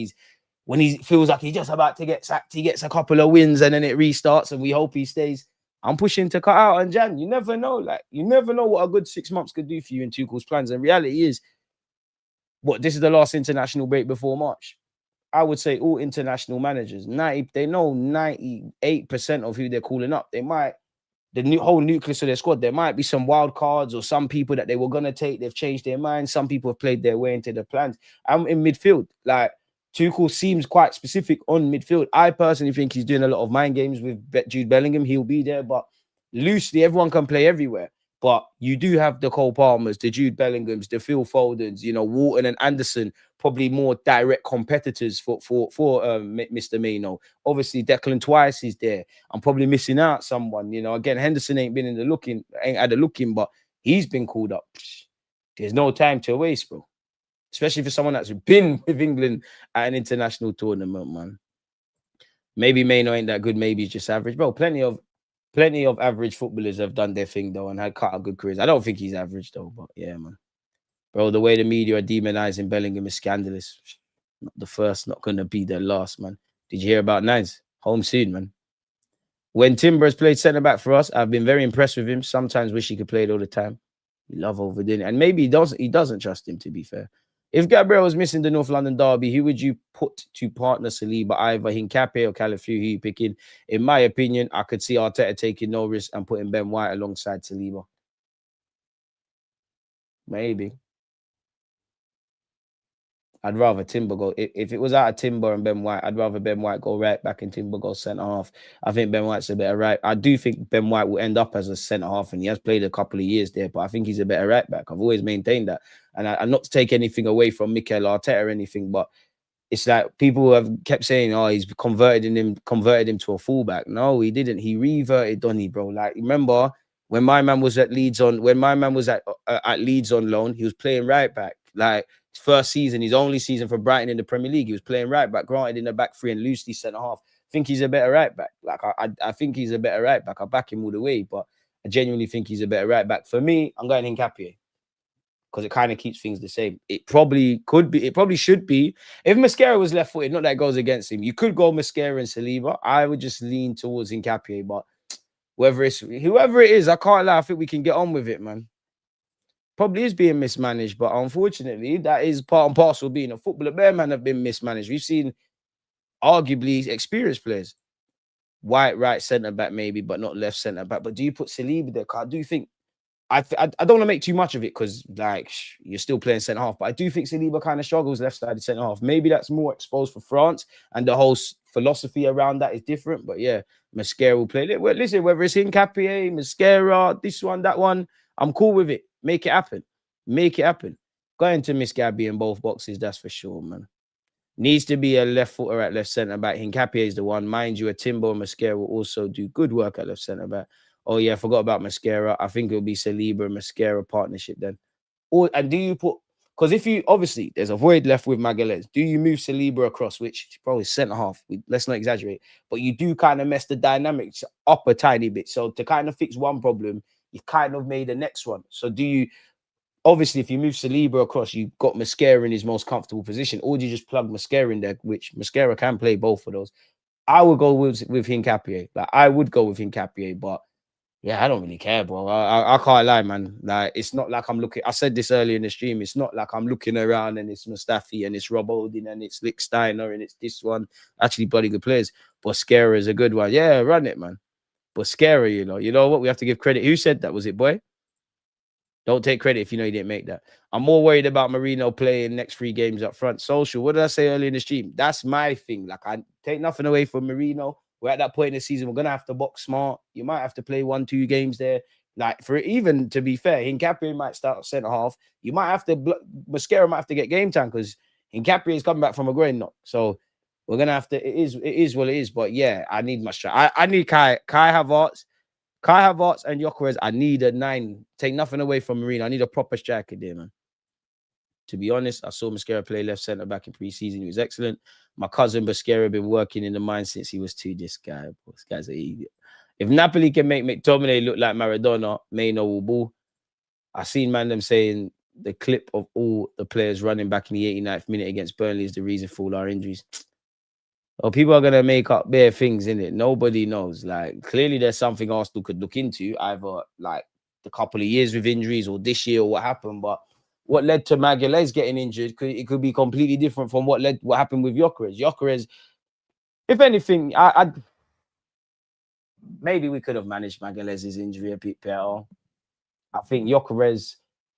when he feels like he's just about to get sacked, he gets a couple of wins and then it restarts, and we hope he stays. I'm pushing to cut out on Jan. You never know. Like, you never know what a good 6 months could do for you in Tuchel's plans. And reality is, this is the last international break before March. I would say all international managers, they know 98% of who they're calling up. Whole nucleus of their squad, there might be some wild cards or some people that they were going to take. They've changed their mind. Some people have played their way into the plans. I'm in midfield. Like, Tuchel seems quite specific on midfield. I personally think he's doing a lot of mind games with Jude Bellingham. He'll be there, but loosely, everyone can play everywhere. But you do have the Cole Palmers, the Jude Bellinghams, the Phil Fodens, you know, Walton and Anderson, probably more direct competitors for Mr. Mano. Obviously, Declan Twice is there. I'm probably missing out someone. You know, again, Henderson ain't had a looking, but he's been called up. There's no time to waste, bro. Especially for someone that's been with England at an international tournament, man. Maybe Mano ain't that good. Maybe he's just average, bro. Plenty of average footballers have done their thing, though, and had cut out good careers. I don't think he's average, though, but yeah, man. Bro, the way the media are demonizing Bellingham is scandalous. Not the first, not going to be the last, man. Did you hear about Nines? Home soon, man. When Timber has played centre-back for us, I've been very impressed with him. Sometimes wish he could play it all the time. We love Overdin. And maybe he doesn't trust him, to be fair. If Gabriel was missing the North London derby, who would you put to partner Saliba? Either Hincapié or Calafieu, who you picking? In my opinion, I could see Arteta taking no risk and putting Ben White alongside Saliba. Maybe. I'd rather Timber go. If it was out of Timber and Ben White, I'd rather Ben White go right back and Timber go centre half. I think Ben White's a better right. I do think Ben White will end up as a centre half, and he has played a couple of years there, but I think he's a better right back. I've always maintained that. And I'm not to take anything away from Mikel Arteta or anything, but it's like people have kept saying, oh, he's converted him to a fullback. No, he didn't. He reverted Donny, bro. Like, remember when my man was at Leeds on Leeds on loan, he was playing right back. Like, his first season, his only season for Brighton in the Premier League, he was playing right back, granted in the back three and loosely centre half. I think he's a better right back. Like, I think he's a better right back. I back him all the way, but I genuinely think he's a better right back. For me, I'm going Hincapié, because it kind of keeps things the same. It probably should be. If Mascara was left-footed, not that it goes against him, you could go Mascara and Saliba. I would just lean towards Hincapié, but whoever it is, I can't lie. I think we can get on with it, man. Probably is being mismanaged, but unfortunately, that is part and parcel of being a footballer. Bear man have been mismanaged. We've seen arguably experienced players. White right centre-back maybe, but not left centre-back. But do you put Saliba there? I do think I don't want to make too much of it, because like you're still playing centre half, but I do think Saliba kind of struggles left-sided centre half. Maybe that's more exposed for France, and the whole philosophy around that is different. But yeah, Mascara will play. Listen, whether it's Hincapié, Mascara, this one, that one, I'm cool with it. Make it happen. Make it happen. Going to Miss Gabby in both boxes, that's for sure, man. Needs to be a left footer at left centre back. Hincapié is the one. Mind you, a Timber and Mascara will also do good work at left centre back. Oh yeah, I forgot about Mascara. I think it'll be Saliba and Mascara partnership then. And do you put, because if you, obviously there's a void left with Magalhães. Do you move Saliba across, which probably centre half? Let's not exaggerate, but you do kind of mess the dynamics up a tiny bit. So to kind of fix one problem, you've kind of made the next one. So do you, obviously, if you move Saliba across, you've got Mascara in his most comfortable position, or do you just plug Mascara in there, which Mascara can play both of those? I would go with Hincapié. Like, I would go with Hincapié, but Yeah, I don't really care, bro. I can't lie, man. Like, it's not like I'm looking. I said this earlier in the stream. It's not like I'm looking around and it's Mustafi and it's Rob Holding and it's Lick Steiner and it's this one. Actually, bloody good players. Bosquera is a good one. Yeah, run it, man. Bosquera, you know what? We have to give credit. Who said that? Was it Boy? Don't take credit if you know you didn't make that. I'm more worried about Marino playing next 3 games up front. Social. What did I say earlier in the stream? That's my thing. Like, I take nothing away from Marino. We're at that point in the season. We're gonna have to box smart. You might have to play 1-2 games there. Like, for even to be fair, Hincapié might start centre half. You might have to Mosquera might have to get game time because Hincapié is coming back from a groin knock. So we're gonna have to. It is what it is. But yeah, I need my shot. I need Kai Havertz. Kai Havertz and Gyökeres, I need a 9. Take nothing away from Marino. I need a proper striker there, man. To be honest, I saw Mosquera play left centre back in pre-season. He was excellent. My cousin Mosquera been working in the mine since he was 2. This guy's an idiot. If Napoli can make McTominay look like Maradona, Maino will ball. I seen them saying the clip of all the players running back in the 89th minute against Burnley is the reason for all our injuries. Oh, people are gonna make up bare things in it. Nobody knows. Like, clearly, there's something Arsenal could look into, either like the couple of years with injuries or this year or what happened. But what led to Magalhães getting injured could be completely different from what happened with Gyökeres. Gyökeres, if anything, maybe we could have managed Magalhães' injury a bit better. I think Gyökeres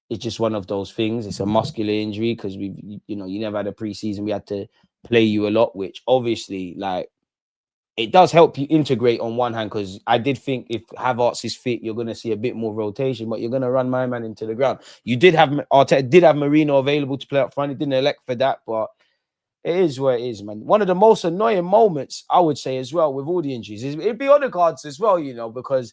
is just one of those things. It's a muscular injury because you never had a preseason. We had to play you a lot, which obviously, like, it does help you integrate on one hand, because I did think if Havertz is fit, you're going to see a bit more rotation, but you're going to run my man into the ground. Arteta did have Marino available to play up front. He didn't elect for that, but it is what it is, man. One of the most annoying moments, I would say, as well, with all the injuries, it'd be Odegaard's as well, because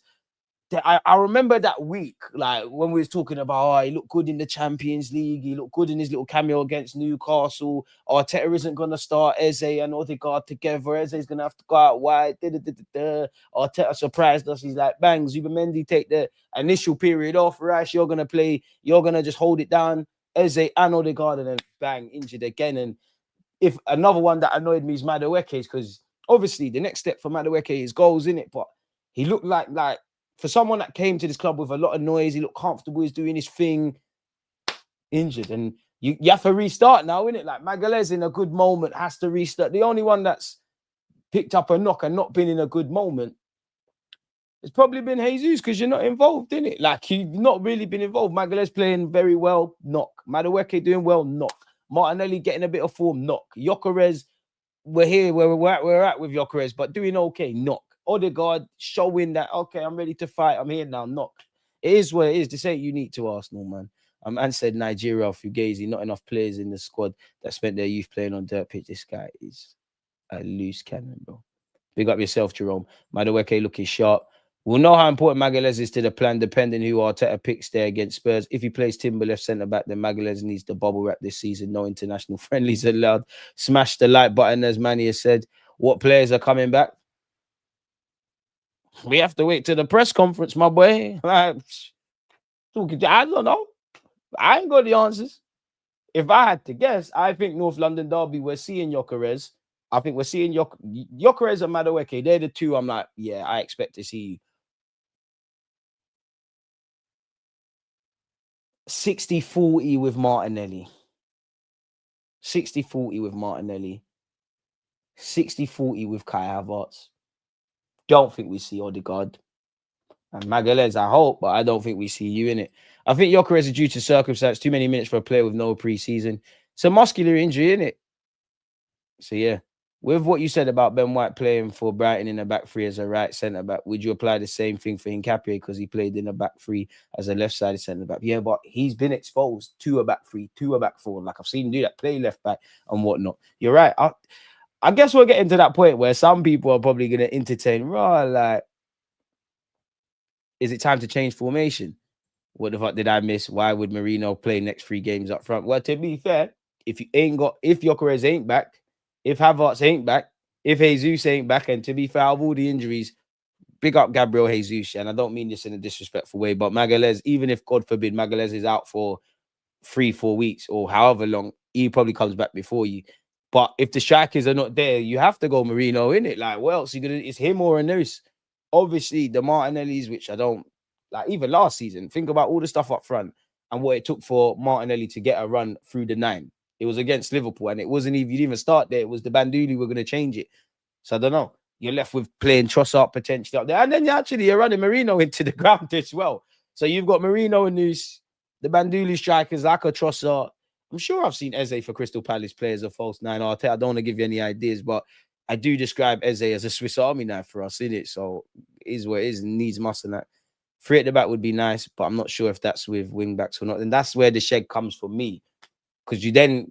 I remember that week, like, when we was talking about, he looked good in the Champions League, he looked good in his little cameo against Newcastle. Arteta isn't going to start Eze and Odegaard together. Eze's going to have to go out wide. Arteta surprised us. He's like, bang, Zubimendi take the initial period off. Rice, you're going to play. You're going to just hold it down. Eze and Odegaard, and then bang, injured again. And if another one that annoyed me is Madueke, because obviously the next step for Madueke is goals, in it, but he looked like for someone that came to this club with a lot of noise, he looked comfortable, he's doing his thing, injured. And you have to restart now, innit? Like, Magalhães in a good moment has to restart. The only one that's picked up a knock and not been in a good moment has probably been Jesus, because you're not involved in it. Like, you've not really been involved. Magalhães playing very well, knock. Madueke doing well, knock. Martinelli getting a bit of form, knock. Gyökeres, we're here where we're at with Gyökeres, but doing okay, knock. Odegaard showing that, okay, I'm ready to fight. I'm here now. Knock. It is what it is. This ain't unique to Arsenal, man. Man said Nigeria, Fugazi, not enough players in the squad that spent their youth playing on dirt pitch. This guy is a loose cannon, bro. Big up yourself, Jerome. Madueke looking sharp. We'll know how important Magalhães is to the plan, depending who Arteta picks there against Spurs. If he plays Timber left centre back, then Magalhães needs the bubble wrap this season. No international friendlies allowed. Smash the like button, as Manny has said. What players are coming back? We have to wait till the press conference, my boy. I don't know. I ain't got the answers. If I had to guess, I think North London Derby, we're seeing Gyökeres. I think we're seeing Gyökeres and Madueke. They're the two I'm like, yeah, I expect to see you. 60-40 with Martinelli. 60-40 with Martinelli. 60-40 with Kai Havertz. Don't think we see Odegaard. And Magalhães, I hope, but I don't think we see you in it. I think Gyökeres is due to circumstance. Too many minutes for a player with no preseason. It's a muscular injury, isn't it? So, yeah. With what you said about Ben White playing for Brighton in the back three as a right centre-back, would you apply the same thing for Hincapié, because he played in the back three as a left-sided centre-back? Yeah, but he's been exposed to a back three, to a back four. Like, I've seen him do that, play left-back and whatnot. You're right. I guess we're getting to that point where some people are probably going to entertain, right, like, is it time to change formation? What the fuck did I miss? Why would Marino play next 3 games up front? Well, to be fair, if Gyökeres ain't back, if Havertz ain't back, if Jesus ain't back, and to be fair, of all the injuries, big up Gabriel Jesus, and I don't mean this in a disrespectful way, but Magalhães, even if, God forbid, Magalhães is out for 3-4 weeks or however long, he probably comes back before you. But if the strikers are not there, you have to go Marino, innit? Like, what else? It's him or a nurse. obviously the Martinellis, which I don't like, even last season, think about all the stuff up front and what it took for Martinelli to get a run through the 9. It was against Liverpool, and it wasn't even, you didn't even start there. It was the Banduli were going to change it. So I don't know. You're left with playing Trossard potentially up there. And then you're running Marino into the ground as well. So you've got Marino and Noose, the Banduli strikers like a Trossard. I'm sure I've seen Eze for Crystal Palace play as a false 9. I don't want to give you any ideas, but I do describe Eze as a Swiss Army knife for us, innit? So it is what it is, needs must and that. 3 at the back would be nice, but I'm not sure if that's with wing backs or not. And that's where the shed comes for me. Because you then,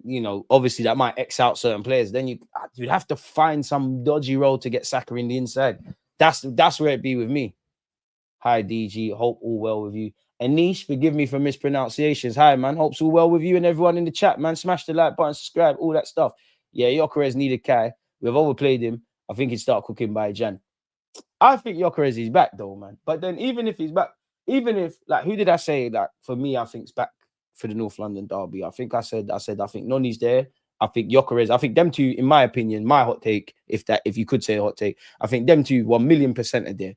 obviously that might X out certain players. Then you'd have to find some dodgy role to get Saka in the inside. That's where it'd be with me. Hi, DG. Hope all well with you. Anish, forgive me for mispronunciations. Hi, man. Hope's all well with you and everyone in the chat, man. Smash the like button, subscribe, all that stuff. Yeah, Gyökeres needed Kai. We've overplayed him. I think he'd start cooking by Jan. I think Gyökeres is back, though, man. But then even if he's back, even if, like, who did I say, like, for me, I think's back for the North London derby? I think I said I think Noni's there. I think Gyökeres, I think them two, in my opinion, my hot take, if you could say a hot take, I think them two 1,000,000% are there.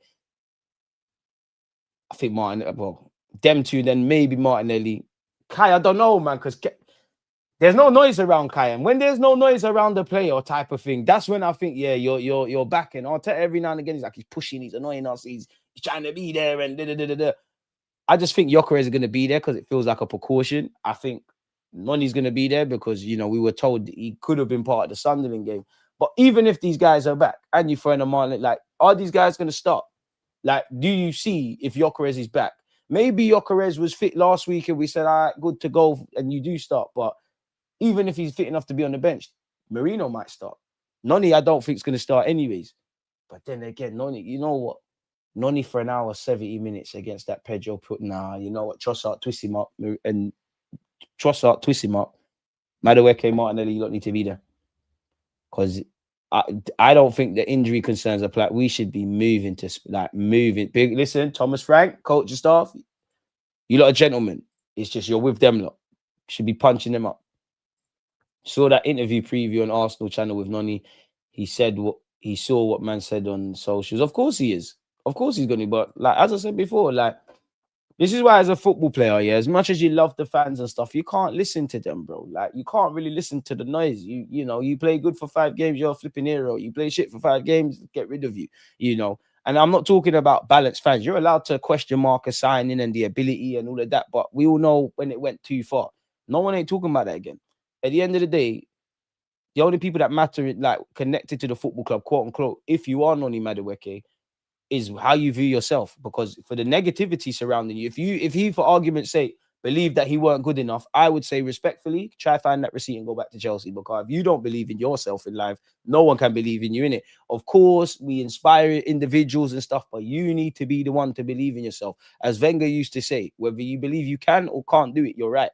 I think them two, then maybe Martinelli. Kai, I don't know, man, because there's no noise around Kai. And when there's no noise around the player type of thing, that's when I think, yeah, you're back. And Arteta every now and again, he's like, he's pushing, he's annoying us, he's trying to be there and da-da-da-da-da. I just think Gyökeres is going to be there because it feels like a precaution. I think Noni's going to be there because, we were told he could have been part of the Sunderland game. But even if these guys are back and you throw in a Martin, like, are these guys going to start? Like, do you see if Gyökeres is back? Maybe Gyökeres was fit last week and we said, all right, good to go, and you do start. But even if he's fit enough to be on the bench, Marino might start. Noni, I don't think is going to start anyways. But then again, Noni, you know what? Noni for an hour, 70 minutes against that Pedro you know what? Trossard twist him up. And Trossard twist him up. Madueke, Martinelli, you don't need to be there. Because I don't think the injury concerns apply. We should be moving. Big. Listen, Thomas Frank, coach and staff, you lot are gentlemen. It's just you're with them lot. Should be punching them up. Saw that interview preview on Arsenal channel with Noni. He said he saw what man said on socials. Of course he is. Of course he's going to. But like as I said before, like this is why as a football player, yeah, as much as you love the fans and stuff, you can't listen to them, bro. Like you can't really listen to the noise. You play good for 5 games, you're a flipping hero. You play shit for 5 games, get rid of you. And I'm not talking about balanced fans. You're allowed to question mark a signing and the ability and all of that, but we all know when it went too far. No one ain't talking about that again. At the end of the day, the only people that matter, like connected to the football club, quote unquote, if you are Noni Madueke, is how you view yourself. Because for the negativity surrounding you, if he, for argument's sake, believed that he weren't good enough, I would say respectfully, try find that receipt and go back to Chelsea. Because if you don't believe in yourself in life, no one can believe in you in it. Of course, we inspire individuals and stuff, but you need to be the one to believe in yourself. As Wenger used to say, whether you believe you can or can't do it, you're right.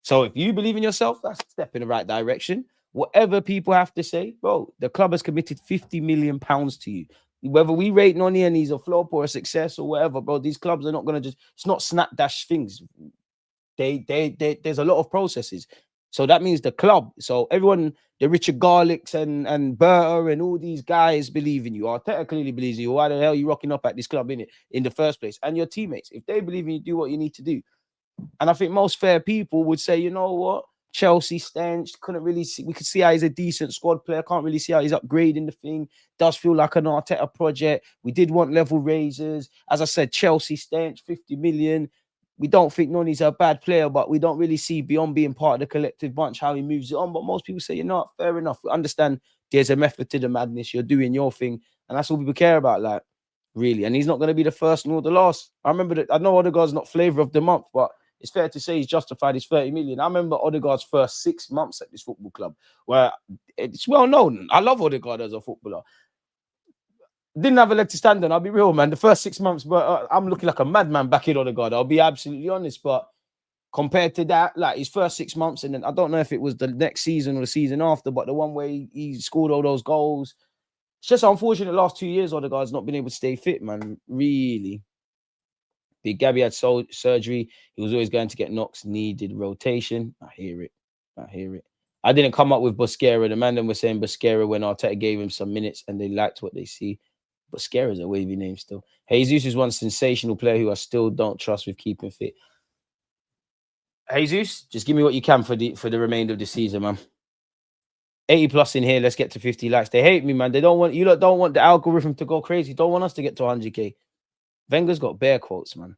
So if you believe in yourself, that's a step in the right direction. Whatever people have to say, bro, the club has committed £50 million to you. Whether we rate Noni and he's a flop or a success or whatever, bro, these clubs are not going to it's not snapdash things. There's a lot of processes. So that means the club. So everyone, the Richard Garlicks and Berta and all these guys believe in you. Arteta clearly believes in you. Why the hell are you rocking up at this club in the first place? And your teammates, if they believe in you, do what you need to do. And I think most fair people would say, you know what? Chelsea stench, couldn't really see. We could see how he's a decent squad player. Can't really see how he's upgrading the thing. Does feel like an Arteta project. We did want level raisers. As I said, Chelsea stench, 50 million. We don't think Noni's a bad player, but we don't really see beyond being part of the collective bunch how he moves it on. But most people say, you know what? Fair enough. We understand there's a method to the madness. You're doing your thing. And that's all people care about, like, really. And he's not going to be the first nor the last. I remember that. I know Odegaard's not flavour of the month, but it's fair to say he's justified his 30 million. I remember Odegaard's first 6 months at this football club, where it's well known. I love Odegaard as a footballer. Didn't have a leg to stand on. I'll be real, man. The first 6 months, but I'm looking like a madman back in Odegaard. I'll be absolutely honest. But compared to that, like his first 6 months, and then I don't know if it was the next season or the season after, but the one where he scored all those goals. It's just unfortunate. Last 2 years, Odegaard's not been able to stay fit, man. Really. Big Gabby had surgery. He was always going to get knocks, needed rotation. I hear it. I didn't come up with Busquera. The man then was saying Busquera when Arteta gave him some minutes and they liked what they see. But Scare is a wavy name still. Jesus is one sensational player who I still don't trust with keeping fit. Jesus, just give me what you can for the remainder of the season, man. 80 plus in here. Let's get to 50 likes. They hate me, man. They don't want don't want the algorithm to go crazy. Don't want us to get to 100k. Wenger's got bare quotes, man.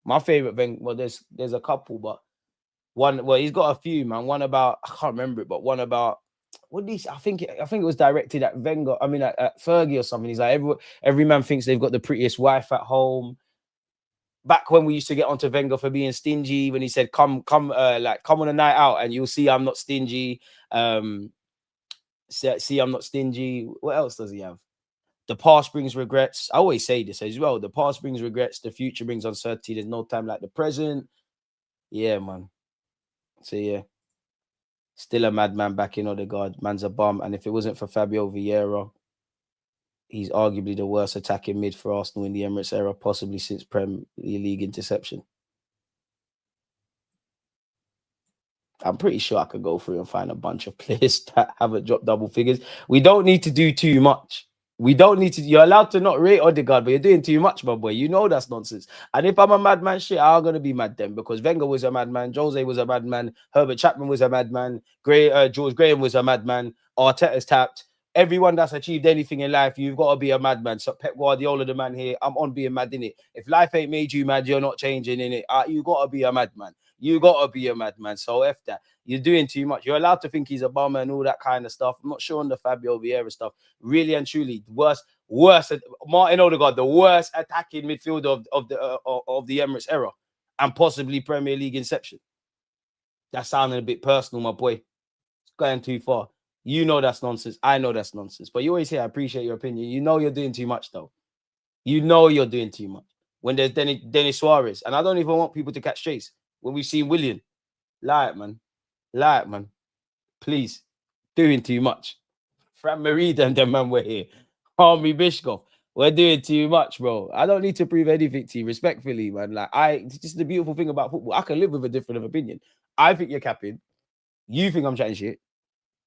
My favorite Wenger, well, there's a couple, but one, well, he's got a few, man. One about, I can't remember it, but one about, what did he say? I think it was directed at Wenger. I mean, at Fergie or something. He's like, every man thinks they've got the prettiest wife at home. Back when we used to get onto Wenger for being stingy, when he said, come on a night out and you'll see I'm not stingy. See, I'm not stingy. What else does he have? The past brings regrets. I always say this as well. The past brings regrets. The future brings uncertainty. There's no time like the present. Yeah, man. So, yeah. Still a madman back in Odegaard. Man's a bum. And if it wasn't for Fabio Vieira, he's arguably the worst attacking mid for Arsenal in the Emirates era, possibly since Premier League interception. I'm pretty sure I could go through and find a bunch of players that haven't dropped double figures. We don't need to do too much. We don't need to. You're allowed to not rate Odegaard, but you're doing too much, my boy. You know that's nonsense. And if I'm a madman, shit, I'm gonna be mad then, because Wenger was a madman, Jose was a madman, Herbert Chapman was a madman, George Graham was a madman, Arteta's tapped. Everyone that's achieved anything in life, you've got to be a madman. So Pep Guardiola, the man here, I'm on being mad in it. If life ain't made you mad, you're not changing in it. You got to be a madman. You got to be a madman. So F that. You're doing too much. You're allowed to think he's a bummer and all that kind of stuff. I'm not sure on the Fabio Vieira stuff. Really and truly, worst. Martin Odegaard, the worst attacking midfielder of the Emirates era, and possibly Premier League inception. That sounded a bit personal, my boy. It's going too far. You know that's nonsense. I know that's nonsense. But you always say, I appreciate your opinion. You know you're doing too much, though. You know you're doing too much. When there's Denis Suarez, and I don't even want people to catch chase. When we've seen Willian, lie it, man. Please, doing too much. Fran Merida and the man we're here. Army Bishkov, we're doing too much, bro. I don't need to prove anything to you, respectfully, man. It's just the beautiful thing about football. I can live with a different opinion. I think you're capping. You think I'm chatting shit.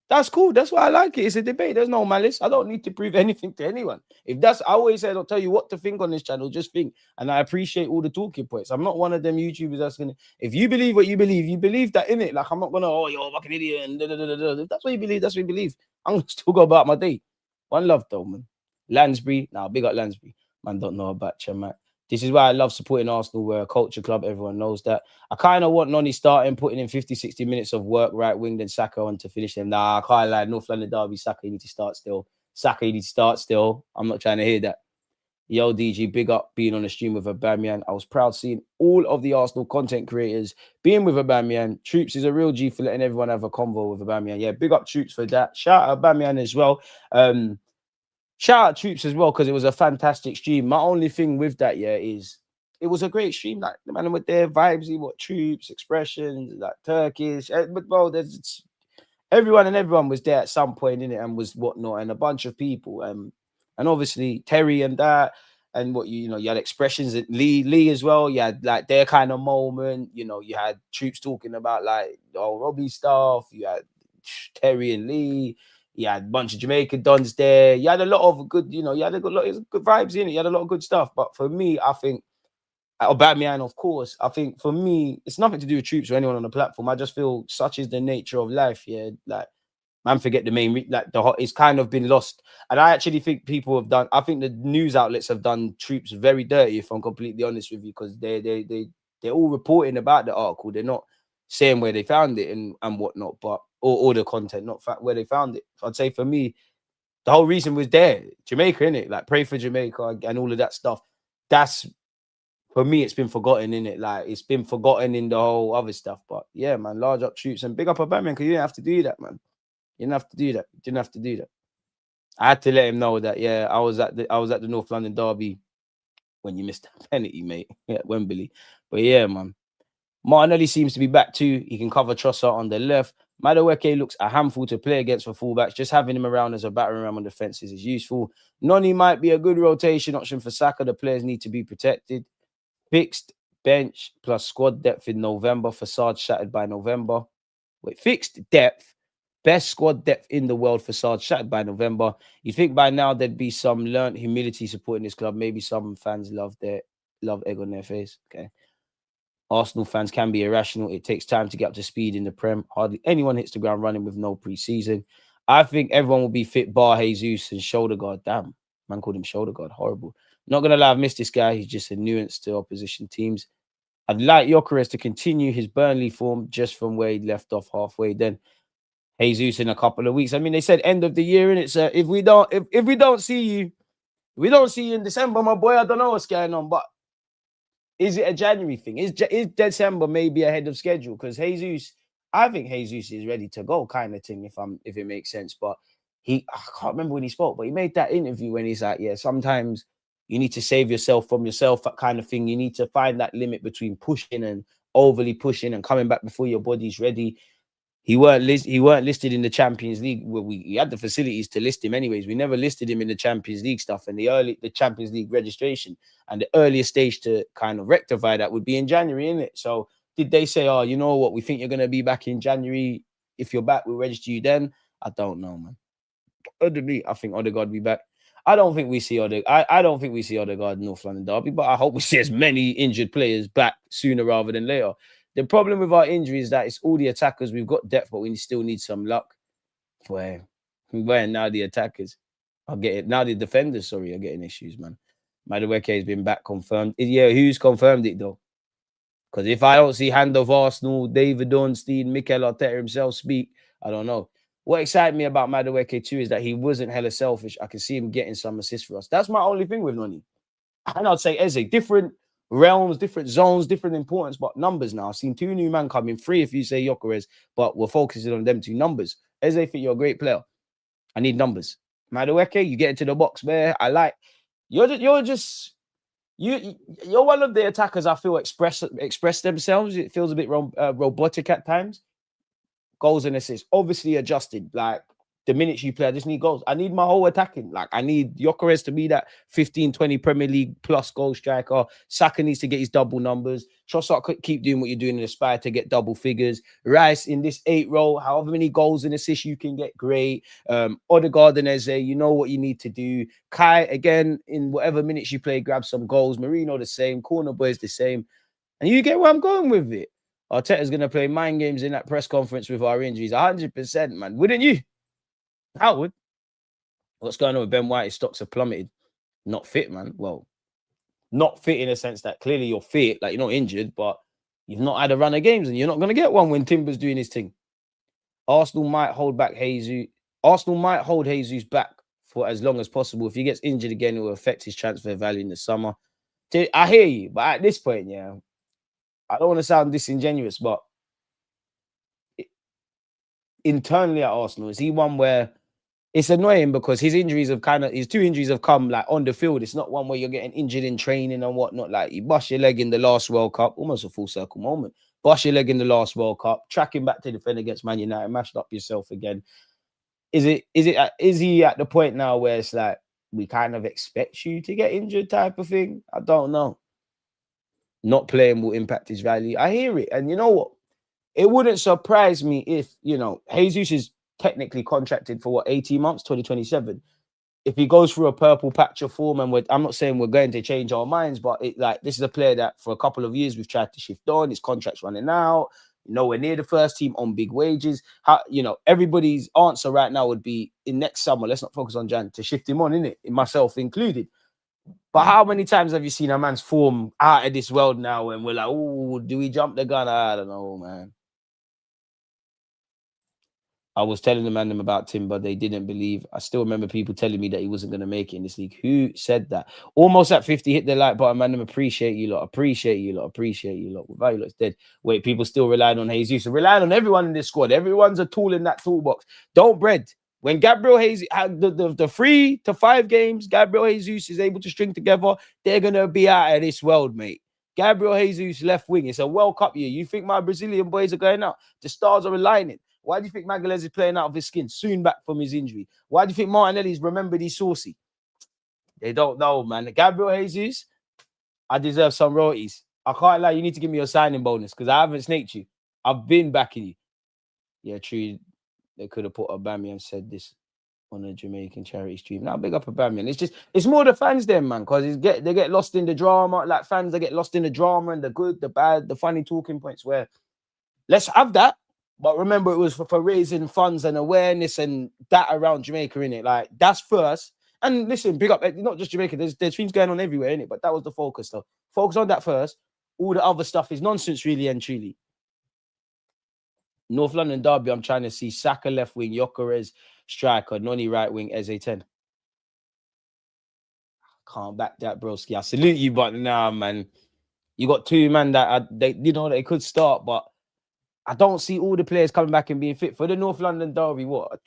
That's cool. That's why I like it. It's a debate. There's no malice. I don't need to prove anything to anyone. I always say, I don't tell you what to think on this channel. Just think. And I appreciate all the talking points. I'm not one of them YouTubers that's going to, if you believe what you believe that in it. Like, I'm not going to, oh, you're a fucking idiot. And If that's what you believe, that's what you believe. I'm going to still go about my day. One love, though, man. Lansbury. Nah, big up Lansbury. Man, don't know about you, man. This is why I love supporting Arsenal. We're a culture club. Everyone knows that. I kind of want Noni starting, putting in 50, 60 minutes of work, right wing, then Saka on to finish them. Nah, I can't lie. North London derby, Saka, you need to start still. Saka, you need to start still. I'm not trying to hear that. Yo, DG, big up being on the stream with Aubameyang. I was proud seeing all of the Arsenal content creators being with Aubameyang. Troops is a real G for letting everyone have a convo with Aubameyang. Yeah, big up Troops for that. Shout out Aubameyang as well. Shout out Troops as well, because it was a fantastic stream. My only thing with that, yeah, is it was a great stream. Like, the man with their vibes, what Troops, expressions, like Turkish. But, bro, there's everyone was there at some point in it and was whatnot, and a bunch of people. And obviously Terry and that, and what you had expressions at Lee as well. You had like their kind of moment. You had Troops talking about like Robbie stuff. You had Terry and Lee. You had a bunch of Jamaican dons there. You had a lot of good, you had a lot of good vibes in it. You had a lot of good stuff. But for me, I think Aubameyang, of course, I think for me, it's nothing to do with Troops or anyone on the platform. I just feel such is the nature of life. Yeah, like, man, forget the main, it's kind of been lost. And I actually think I think the news outlets have done Troops very dirty, if I'm completely honest with you, because they're all reporting about the article. They're not saying where they found it and whatnot, but or the content, not where they found it. I'd say for me, the whole reason was there. Jamaica, innit? Like, pray for Jamaica and all of that stuff. That's, for me, it's been forgotten, innit? Like, it's been forgotten in the whole other stuff. But yeah, man, large up Troops and big up Aubameyang, because you didn't have to do that, man. You didn't have to do that. You didn't have to do that. I had to let him know that, yeah, I was at the North London derby when you missed that penalty, mate, at Wembley. But yeah, man. Martinelli seems to be back too. He can cover Trossard on the left. Madueke looks a handful to play against for fullbacks. Just having him around as a battering ram on defenses is useful. Noni might be a good rotation option for Saka. The players need to be protected. Fixed bench plus squad depth in November. Facade shattered by November. Wait, fixed depth best squad depth in the world for Sarge, shattered by November. You think by now there'd be some learned humility supporting this club. Maybe some fans love egg on their face. Okay. Arsenal fans can be irrational. It takes time to get up to speed in the Prem. Hardly anyone hits the ground running with no preseason. I think everyone will be fit bar Jesus and shoulder guard. Damn, man called him shoulder guard. Horrible. Not going to lie, I've missed this guy. He's just a nuisance to opposition teams. I'd like Gyökeres to continue his Burnley form just from where he left off halfway. Then Jesus in a couple of weeks. I mean, they said end of the year, and it's if we don't see you in December, my boy. I don't know what's going on, but is it a January thing? Is December maybe ahead of schedule? Because I think Jesus is ready to go, kind of thing. If it makes sense, but I can't remember when he spoke, but he made that interview when he's like, yeah, sometimes you need to save yourself from yourself, that kind of thing. You need to find that limit between pushing and overly pushing and coming back before your body's ready. He weren't listed in the Champions League. Well, we had the facilities to list him anyways. We never listed him in the Champions League stuff and the Champions League registration. And the earliest stage to kind of rectify that would be in January, isn't it? So did they say, oh, you know what, we think you're going to be back in January. If you're back, we'll register you then. I don't know, man. I think Odegaard will be back. I don't think we see Odegaard in North London derby, but I hope we see as many injured players back sooner rather than later. The problem with our injury is that it's all the attackers. We've got depth, but we still need some luck. Where now the attackers are getting, now the defenders, are getting issues, man. Madueke has been back confirmed. Yeah, who's confirmed it though? Because if I don't see Hand of Arsenal, David Ornstein, Mikel Arteta himself speak, I don't know. What excited me about Madueke too is that he wasn't hella selfish. I can see him getting some assists for us. That's my only thing with Noni. And I'd say Eze, different realms, different zones, different importance, but numbers now. I've seen two new men come in, three if you say Gyökeres, but we're focusing on them two numbers. Eze, think you're a great player. I need numbers. Madueke, you get into the box, man. You're one of the attackers I feel express themselves. It feels a bit robotic at times. Goals and assists, obviously adjusted. Like the minutes you play, I just need goals. I need my whole attacking. Like I need Gyökeres to be that 15, 20 Premier League plus goal striker. Saka needs to get his double numbers. Trossard could keep doing what you're doing and aspire to get double figures. Rice in this 8 role, however many goals and assists you can get, great. Odegaard and Eze, you know what you need to do. Kai, again, in whatever minutes you play, grab some goals. Marino the same. Corner boys the same. And you get where I'm going with it. Arteta's going to play mind games in that press conference with our injuries. 100%, man. Wouldn't you? Howard? What's going on with Ben White? His stocks have plummeted. Not fit, man. Well, not fit in a sense that clearly you're fit, like you're not injured, but you've not had a run of games and you're not going to get one when Timber's doing his thing. Arsenal might hold Jesus back for as long as possible. If he gets injured again, it will affect his transfer value in the summer. I hear you, but at this point, yeah, I don't want to sound disingenuous, but internally at Arsenal, is he one where it's annoying because his two injuries have come like on the field. It's not one where you're getting injured in training and whatnot. Like you bust your leg in the last World Cup, almost a full circle moment. Bust your leg in the last World Cup, tracking back to defend against Man United, mashed up yourself again. Is he at the point now where it's like we kind of expect you to get injured type of thing? I don't know. Not playing will impact his value. I hear it. And you know what? It wouldn't surprise me if, Jesus is technically contracted for 18 months, 2027. If he goes through a purple patch of form, and I'm not saying we're going to change our minds, but this is a player that for a couple of years we've tried to shift on. His contract's running out. Nowhere near the first team on big wages. Everybody's answer right now would be in next summer. Let's not focus on Jan to shift him on, innit? Myself included. But how many times have you seen a man's form out of this world now and we're like, oh, do we jump the gun? I don't know, man. I was telling the man about Timber. They didn't believe. I still remember people telling me that he wasn't going to make it in this league. Who said that? Almost at 50, hit the like button, man. Appreciate you lot. Appreciate you lot. Appreciate you lot. Without you lot, it's dead. Wait, people still relying on Jesus. So relying on everyone in this squad. Everyone's a tool in that toolbox. Don't bread. When Gabriel Jesus had the 3 to 5 games, Gabriel Jesus is able to string together, they're going to be out of this world, mate. Gabriel Jesus left wing. It's a World Cup year. You think my Brazilian boys are going out? The stars are aligning. Why do you think Magalhães is playing out of his skin, soon back from his injury? Why do you think Martinelli's remembered he's saucy? They don't know, man. Gabriel Jesus, I deserve some royalties. I can't lie. You need to give me your signing bonus because I haven't snaked you. I've been backing you. Yeah, true. They could have put Aubameyang said this on a Jamaican charity stream. Now, big up Aubameyang. It's more the fans then, man, because they get lost in the drama. Like fans, they get lost in the drama and the good, the bad, the funny talking points. Where let's have that, but remember it was for raising funds and awareness and that around Jamaica, innit? Like that's first. And listen, big up, not just Jamaica. There's things going on everywhere, innit? But that was the focus, though. Focus on that first. All the other stuff is nonsense, really and truly. North London derby, I'm trying to see Saka left wing, Gyökeres striker, Noni right wing, Eze 10. Can't back that, broski. I salute you, but nah, man. You got two man that they could start, but I don't see all the players coming back and being fit for the North London derby. What?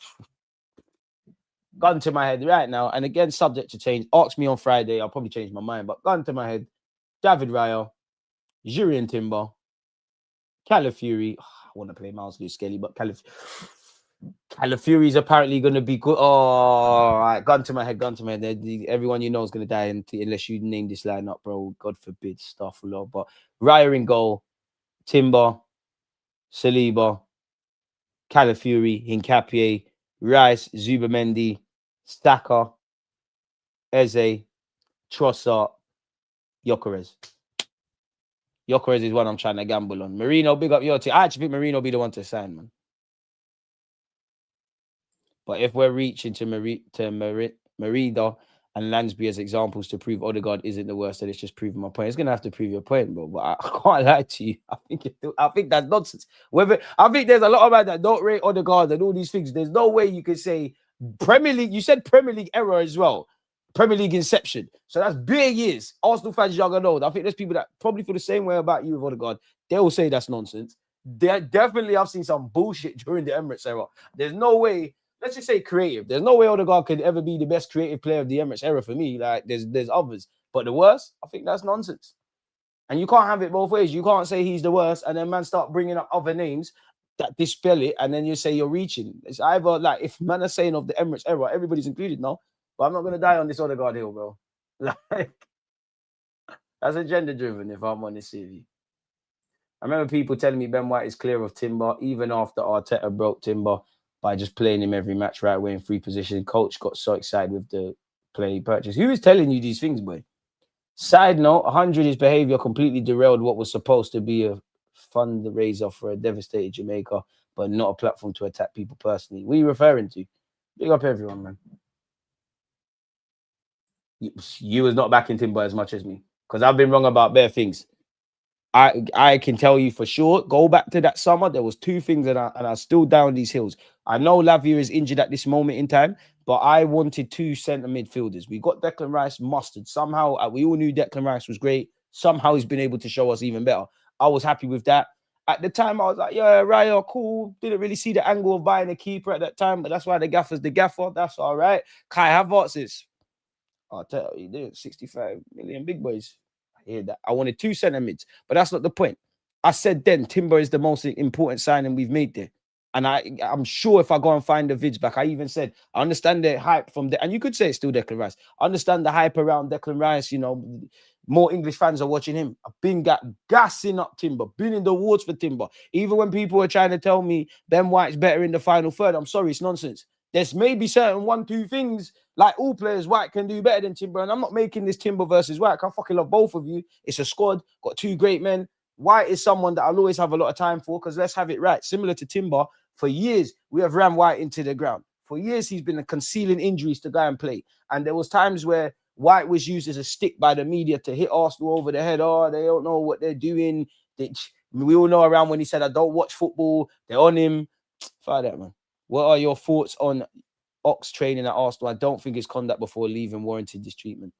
Gun to my head right now, and again, subject to change. Ask me on Friday, I'll probably change my mind, but gun to my head, David Raya, Jurien Timber, Calafiori. I want to play Miles Lewis Skelly, but Calafiori is apparently going to be good. Oh, all right. Gun to my head. Everyone you know is going to die unless you name this lineup, bro. God forbid, stuff, Lord. But Raya in goal, Timber, Saliba, Calafiori, Hincapié, Rice, Zubamendi, Saka, Eze, Trossard, Gyökeres. Gyökeres is one I'm trying to gamble on. Marino, big up your team. I actually think Marino will be the one to sign, man. But if we're reaching to Merida and Lansbury as examples to prove Odegaard isn't the worst, then it's just proving my point. It's gonna have to prove your point, bro. But I can't lie to you. I think that's nonsense. I think there's a lot of men that don't rate Odegaard and all these things. There's no way you could say Premier League. You said Premier League error as well. Premier League inception. So that's big years. Arsenal fans, young and old. I think there's people that probably feel the same way about you with Odegaard. They will say that's nonsense. Definitely, I've seen some bullshit during the Emirates era. There's no way. Let's just say creative. There's no way Odegaard could ever be the best creative player of the Emirates era for me. Like there's others, but the worst, I think that's nonsense. And you can't have it both ways. You can't say he's the worst and then man start bringing up other names that dispel it, and then you say you're reaching. It's either like if man are saying of the Emirates era, everybody's included now. But I'm not gonna die on this Odegaard hill, bro. Like that's agenda driven, if I'm honest with you. I remember people telling me Ben White is clear of Timber, even after Arteta broke Timber by just playing him every match right away in free position. Coach got so excited with the play purchase. Who is telling you these things, boy? Side note, 100 his behavior completely derailed what was supposed to be a fundraiser for a devastated Jamaica, but not a platform to attack people personally. What are you referring to? Big up everyone, man. You was not backing Timber as much as me, because I've been wrong about bare things. I can tell you for sure, go back to that summer, there was two things and I still down these hills. I know Lavia is injured at this moment in time, but I wanted two centre midfielders. We got Declan Rice mustered. Somehow, we all knew Declan Rice was great. Somehow he's been able to show us even better. I was happy with that. At the time, I was like, yeah, Raya, cool. Didn't really see the angle of buying a keeper at that time, but that's why the gaffer's the gaffer. That's all right. Kai Havertz is, I'll tell you, 65 million big boys. I hear that. I wanted two centre mids, but that's not the point. I said then Timber is the most important signing we've made there. And I'm sure if I go and find the vids back, I even said, I understand the hype from and you could say it's still Declan Rice. I understand the hype around Declan Rice, you know, more English fans are watching him. I've been gassing up Timber, been in the awards for Timber. Even when people were trying to tell me Ben White's better in the final third, I'm sorry, it's nonsense. There's maybe certain 1-2 things, like all players, White can do better than Timber. And I'm not making this Timber versus White. I fucking love both of you. It's a squad, got two great men. White is someone that I'll always have a lot of time for, because let's have it right. Similar to Timber, for years, we have ran White into the ground. For years, he's been concealing injuries to go and play. And there was times where White was used as a stick by the media to hit Arsenal over the head. Oh, they don't know what they're doing. We all know around when he said, I don't watch football. They're on him. Fuck that, man. What are your thoughts on Ox training at Arsenal? I don't think his conduct before leaving warranted this treatment.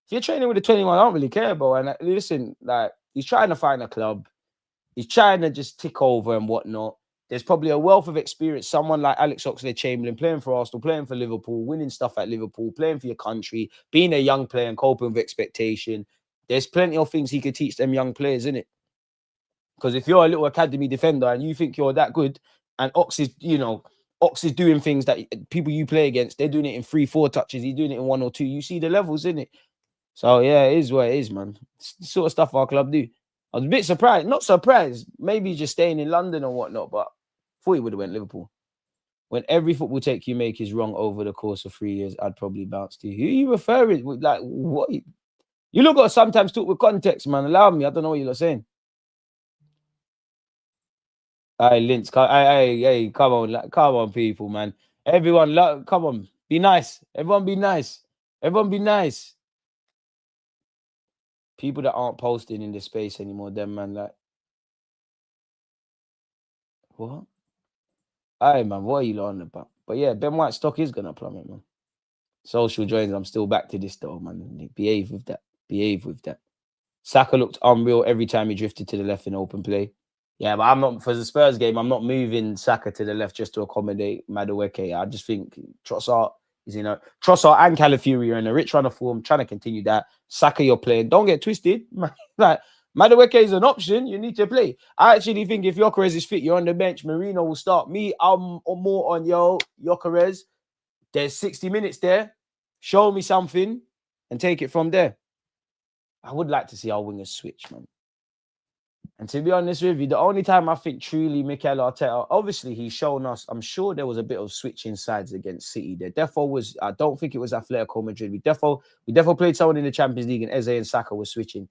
If you're training with the 21, I don't really care, bro. And listen, like, he's trying to find a club. He's trying to just tick over and whatnot. There's probably a wealth of experience. Someone like Alex Oxlade-Chamberlain playing for Arsenal, playing for Liverpool, winning stuff at Liverpool, playing for your country, being a young player and coping with expectation. There's plenty of things he could teach them young players, innit? Because if you're a little academy defender and you think you're that good, and Ox is doing things that people you play against, they're doing it in 3-4 touches. He's doing it in 1 or 2. You see the levels, innit? So, yeah, it is what it is, man. It's the sort of stuff our club do. I was a bit surprised. Not surprised. Maybe just staying in London or whatnot, but thought he would have went Liverpool. When every football take you make is wrong over the course of 3 years, I'd probably bounce to you. Who are you referring with? Like, what? You look got sometimes talk with context, man. Allow me. I don't know what you're saying. Hey, Linz, hey, come on, people, man. Everyone, come on, be nice. Everyone, be nice. Everyone, be nice. People that aren't posting in the space anymore, them man, like, what? Hey, man, what are you on about? But yeah, Ben White stock is gonna plummet, man. Social joins. I'm still back to this though, man. Behave with that. Behave with that. Saka looked unreal every time he drifted to the left in open play. Yeah, but I'm not for the Spurs game. I'm not moving Saka to the left just to accommodate Madueke. I just think Trossard is, Trossard and Calafiori are in a rich run of form, trying to continue that. Saka, you're playing. Don't get twisted. Like Madueke is an option. You need to play. I actually think if Gyökeres is fit, you're on the bench. Marino will start. I'm more on Gyökeres. There's 60 minutes there. Show me something and take it from there. I would like to see our wingers switch, man. And to be honest with you, the only time I think truly Mikel Arteta, obviously he's shown us, I'm sure there was a bit of switching sides against City. There defo was, I don't think it was Atletico Madrid. We defo played someone in the Champions League and Eze and Saka were switching.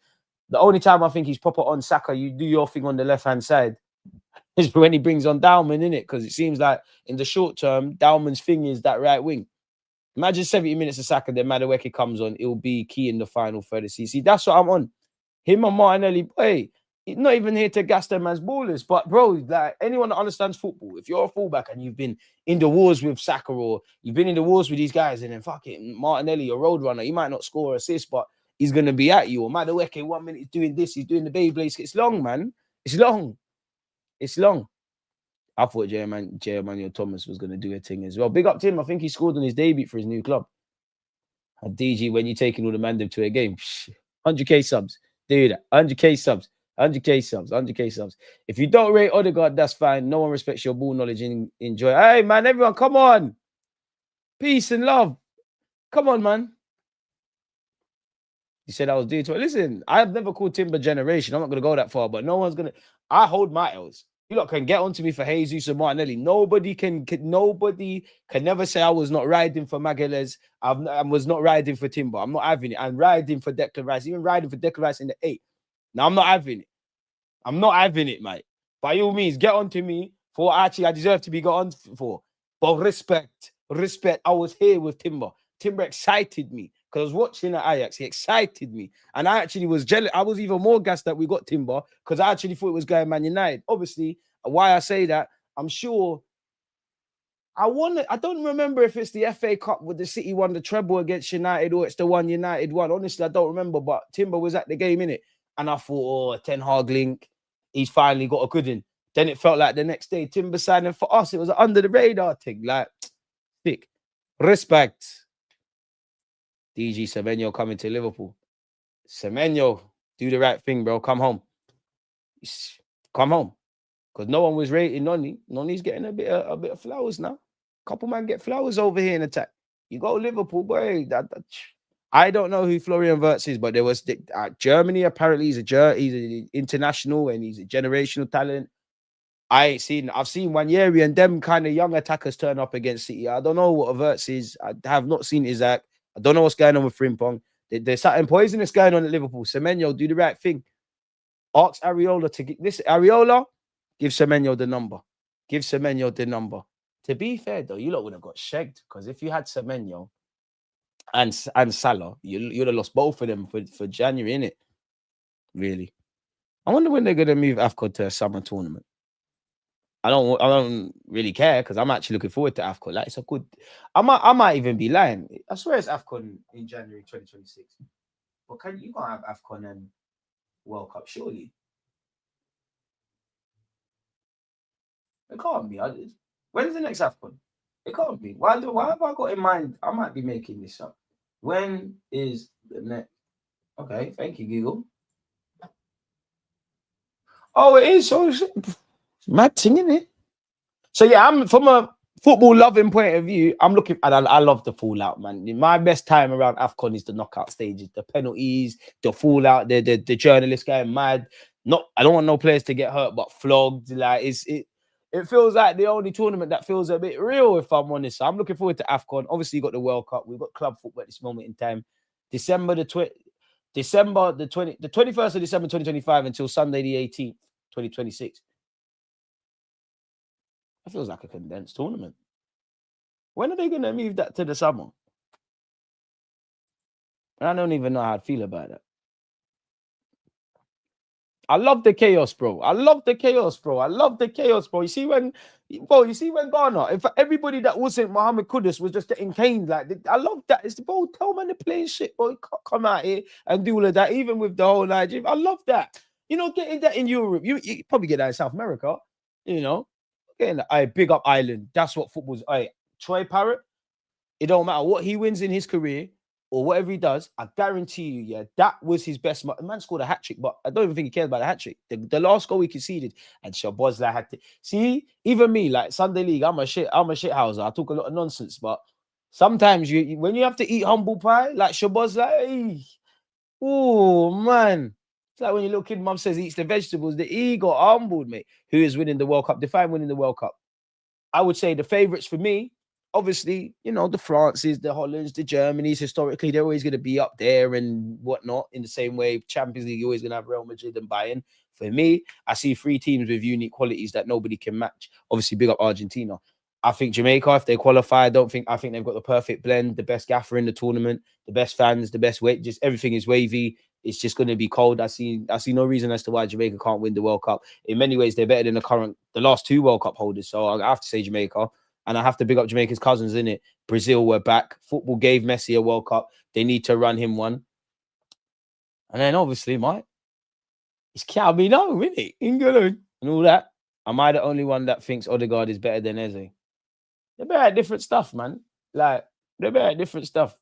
The only time I think he's proper on Saka, you do your thing on the left-hand side, is when he brings on Dalman, innit? Because it seems like in the short term, Dalman's thing is that right wing. Imagine 70 minutes of Saka, then Madueke comes on. It'll be key in the final third of the season. See, that's what I'm on. Him and Martinelli, boy, he's not even here to gas them as ballers. But, bro, like anyone that understands football, if you're a fullback and you've been in the wars with Saka or you've been in the wars with these guys and then fuck it, Martinelli, a road runner, he might not score or assist, but he's going to be at you. Or Madueke, 1 minute he's doing this, he's doing the Beyblades. It's long, man. It's long. It's long. I thought J. Emmanuel Thomas was going to do a thing as well. Big up to him. I think he scored on his debut for his new club. And DG, when you're taking all the mandem to a game, 100k subs. Do that. 100k subs. 100k subs. 100k subs. If you don't rate Odegaard, that's fine. No one respects your ball knowledge and enjoy. Hey, man, everyone, come on. Peace and love. Come on, man. You said I was doing to it. Listen, I've never called Timber generation. I'm not going to go that far, but no one's going to. I hold my L's. You lot can get onto me for Jesus and Martinelli. Nobody can never say I was not riding for Magalhães. I was not riding for Timber. I'm not having it. I'm riding for Declan Rice. Even riding for Declan Rice in the 8. Now, I'm not having it. I'm not having it, mate. By all means, get onto me for actually I deserve to be got on for. But respect. I was here with Timber. Timber excited me because I was watching at Ajax. He excited me. And I actually was jealous. I was even more gassed that we got Timber because I actually thought it was going Man United. Obviously, why I say that, I'm sure I don't remember if it's the FA Cup with the City won the treble against United or it's the one United won. Honestly, I don't remember, but Timber was at the game, innit? And I thought, Ten Hag link, he's finally got a good in. Then it felt like the next day, Timber signing for us. It was an under the radar thing. Like, thick. Respect. DG Semenyo coming to Liverpool. Semenyo, do the right thing, bro. Come home. Come home. Because no one was rating Noni. Noni's getting a bit of flowers now. Couple man get flowers over here in attack. You go Liverpool, boy. I don't know who Florian Wirtz is, but there was Germany. Apparently, he's an international and he's a generational talent. I've seen Wanyeri and them kind of young attackers turn up against City. I don't know what Wirtz is. I have not seen his act. I don't know what's going on with Frimpong. There's something poisonous going on at Liverpool. Semenyo, do the right thing. Ask Areola to get this. Areola, give Semenyo the number. Give Semenyo the number. To be fair, though, you lot would have got shagged because if you had Semenyo and Salah, you'd have lost both of them for January, innit? Really. I wonder when they're going to move AFCON to a summer tournament. I don't really care because I'm actually looking forward to AFCON. Like it's a good. I might even be lying. I swear it's AFCON in January 2026. But you can't have AFCON and World Cup surely? It can't be. When's the next AFCON? It can't be. Why have I got in mind? I might be making this up. When is the next? Okay, thank you, Google. Oh, it is. So it's mad thing, isn't it? So yeah, I'm from a football loving point of view. I'm looking, and I love the fallout, man. My best time around AFCON is the knockout stages, the penalties, the fallout, the journalists going mad. I don't want no players to get hurt, but flogged. Like it feels like the only tournament that feels a bit real, if I'm honest. So I'm looking forward to AFCON. Obviously, you got the World Cup. We've got club football at this moment in time. December the 21st of December 2025 until Sunday the 18th, 2026. That feels like a condensed tournament. When are they going to move that to the summer? I don't even know how I'd feel about that. I love the chaos, bro. I love the chaos, bro. I love the chaos, bro. You see when Ghana, if everybody that wasn't Mohammed Kudus was just getting caned, like I love that. It's the bro, tell man they're playing shit, bro. You can't come out here and do all of that, even with the whole Nigeria. I love that. You know, getting that in Europe, you probably get that in South America. You know, getting that. Big up Ireland. That's what football's. Troy Parrott. It don't matter what he wins in his career or whatever he does, I guarantee you, yeah, that was his best. The man scored a hat trick, but I don't even think he cares about the hat trick. The last goal he conceded, and Shabozla had to see. Even me, like Sunday League, I'm a shithouser. I talk a lot of nonsense, but sometimes when you have to eat humble pie, like Shabozla, hey, oh man, it's like when your little kid mum says he eats the vegetables. The he got humbled, mate. Who is winning the World Cup? Define winning the World Cup. I would say the favorites for me. Obviously, you know, the Frances, the Hollands, the Germanys, historically, they're always going to be up there and whatnot. In the same way, Champions League, you're always going to have Real Madrid and Bayern. For me, I see three teams with unique qualities that nobody can match. Obviously, big up Argentina. I think Jamaica, if they qualify, I think they've got the perfect blend, the best gaffer in the tournament, the best fans, the best weight. Just everything is wavy. It's just going to be cold. I see no reason as to why Jamaica can't win the World Cup. In many ways, they're better than the last two World Cup holders. So I have to say Jamaica. And I have to big up Jamaica's cousins, in it. Brazil were back. Football gave Messi a World Cup. They need to run him one. And then obviously, Mike, it's Calvino, isn't it? England and all that. Am I the only one that thinks Odegaard is better than Eze? They're better at different stuff, man. Like, they're better at different stuff.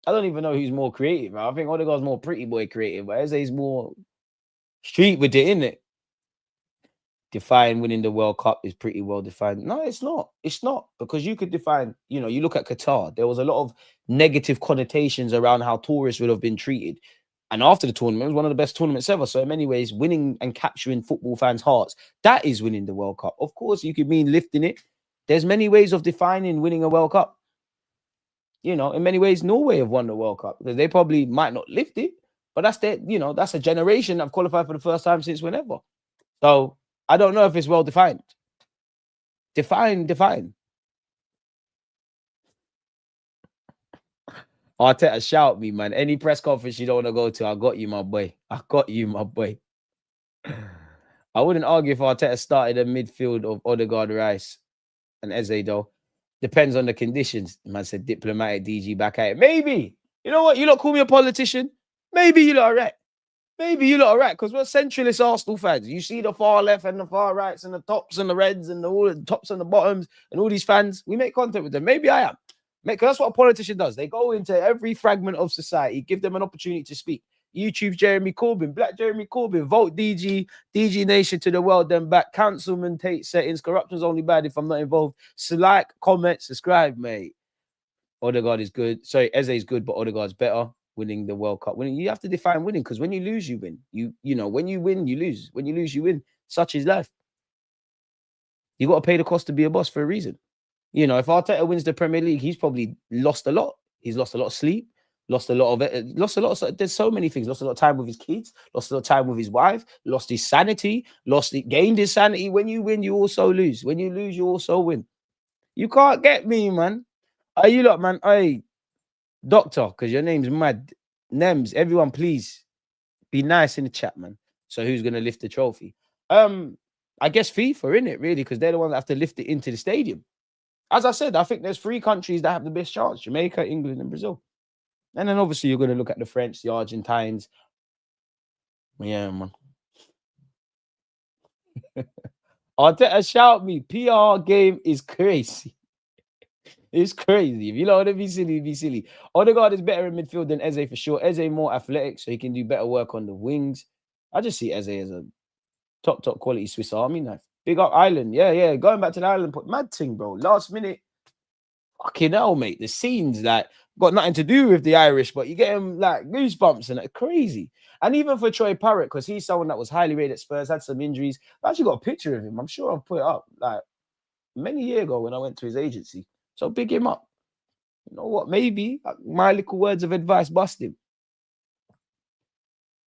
I don't even know who's more creative, bro. I think Odegaard's more pretty boy creative, but Eze's more street with it, isn't it? Define winning the World Cup is pretty well defined. No, it's not. It's not, because you could define, you know, you look at Qatar, there was a lot of negative connotations around how tourists would have been treated. And after the tournament, it was one of the best tournaments ever. So in many ways, winning and capturing football fans' hearts, that is winning the World Cup. Of course, you could mean lifting it. There's many ways of defining winning a World Cup. You know, in many ways, Norway have won the World Cup. They probably might not lift it, but that's that's a generation that have qualified for the first time since whenever. So I don't know if it's well defined. Define. Arteta, shout me, man. Any press conference you don't want to go to, I got you, my boy. I wouldn't argue if Arteta started a midfield of Odegaard, Rice, and Eze, though. Depends on the conditions. The man said diplomatic DG back at it. Maybe. You know what? You lot call me a politician. Maybe you lot are right. Because we're centralist Arsenal fans. You see the far left and the far rights and the tops and the reds and all the tops and the bottoms and all these fans. We make contact with them. Maybe I am. Because that's what a politician does. They go into every fragment of society, give them an opportunity to speak. YouTube's Jeremy Corbyn, Black Jeremy Corbyn, vote DG Nation to the world, then back. Councilman Tate settings, corruption's only bad if I'm not involved. So like, comment, subscribe, mate. Odegaard is good. Sorry, Eze is good, but Odegaard's better. Winning the World Cup. You have to define winning, because when you lose, you win. You know, when you win, you lose. When you lose, you win. Such is life. You got to pay the cost to be a boss for a reason. You know, if Arteta wins the Premier League, he's probably lost a lot. He's lost a lot of sleep, lost a lot of it, there's so many things. Lost a lot of time with his kids, lost a lot of time with his wife, lost his sanity, gained his sanity. When you win, you also lose. When you lose, you also win. You can't get me, man. Are you lot, man? Hey, Doctor, because your name's mad. Nems, everyone, please be nice in the chat, man. So who's going to lift the trophy? I guess FIFA, innit, really, because they're the ones that have to lift it into the stadium. As I said, I think there's three countries that have the best chance: Jamaica, England, and Brazil. And then obviously you're going to look at the French, the Argentines. Yeah, man. Arteta, shout me. PR game is crazy. It's crazy. If you don't want to be silly, be silly. Odegaard is better in midfield than Eze for sure. Eze more athletic, so he can do better work on the wings. I just see Eze as a top quality Swiss Army knife. Big up Ireland. Yeah. Going back to the Ireland. Mad thing, bro. Last minute. fucking hell, mate. The scenes like got nothing to do with the Irish, but you get him like goosebumps and like crazy. And even for Troy Parrott, because he's someone that was highly rated at Spurs, had some injuries. I actually got a picture of him. I'm sure I've put it up like many years ago when I went to his agency. So big him up. You know what? Maybe my little words of advice bust him.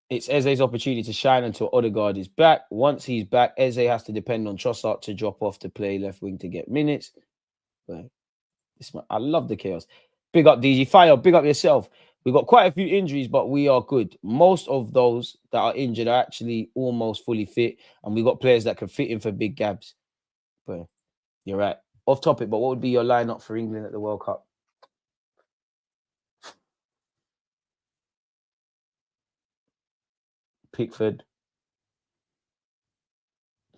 It's Eze's opportunity to shine until Odegaard is back. Once he's back, Eze has to depend on Trossard to drop off to play left wing to get minutes. But I love the chaos. Big up DG Fire. Big up yourself. We got quite a few injuries, but we are good. Most of those that are injured are actually almost fully fit, and we got players that can fit in for big gabs. But you're right. Off topic, but what would be your lineup for England at the World Cup? Pickford,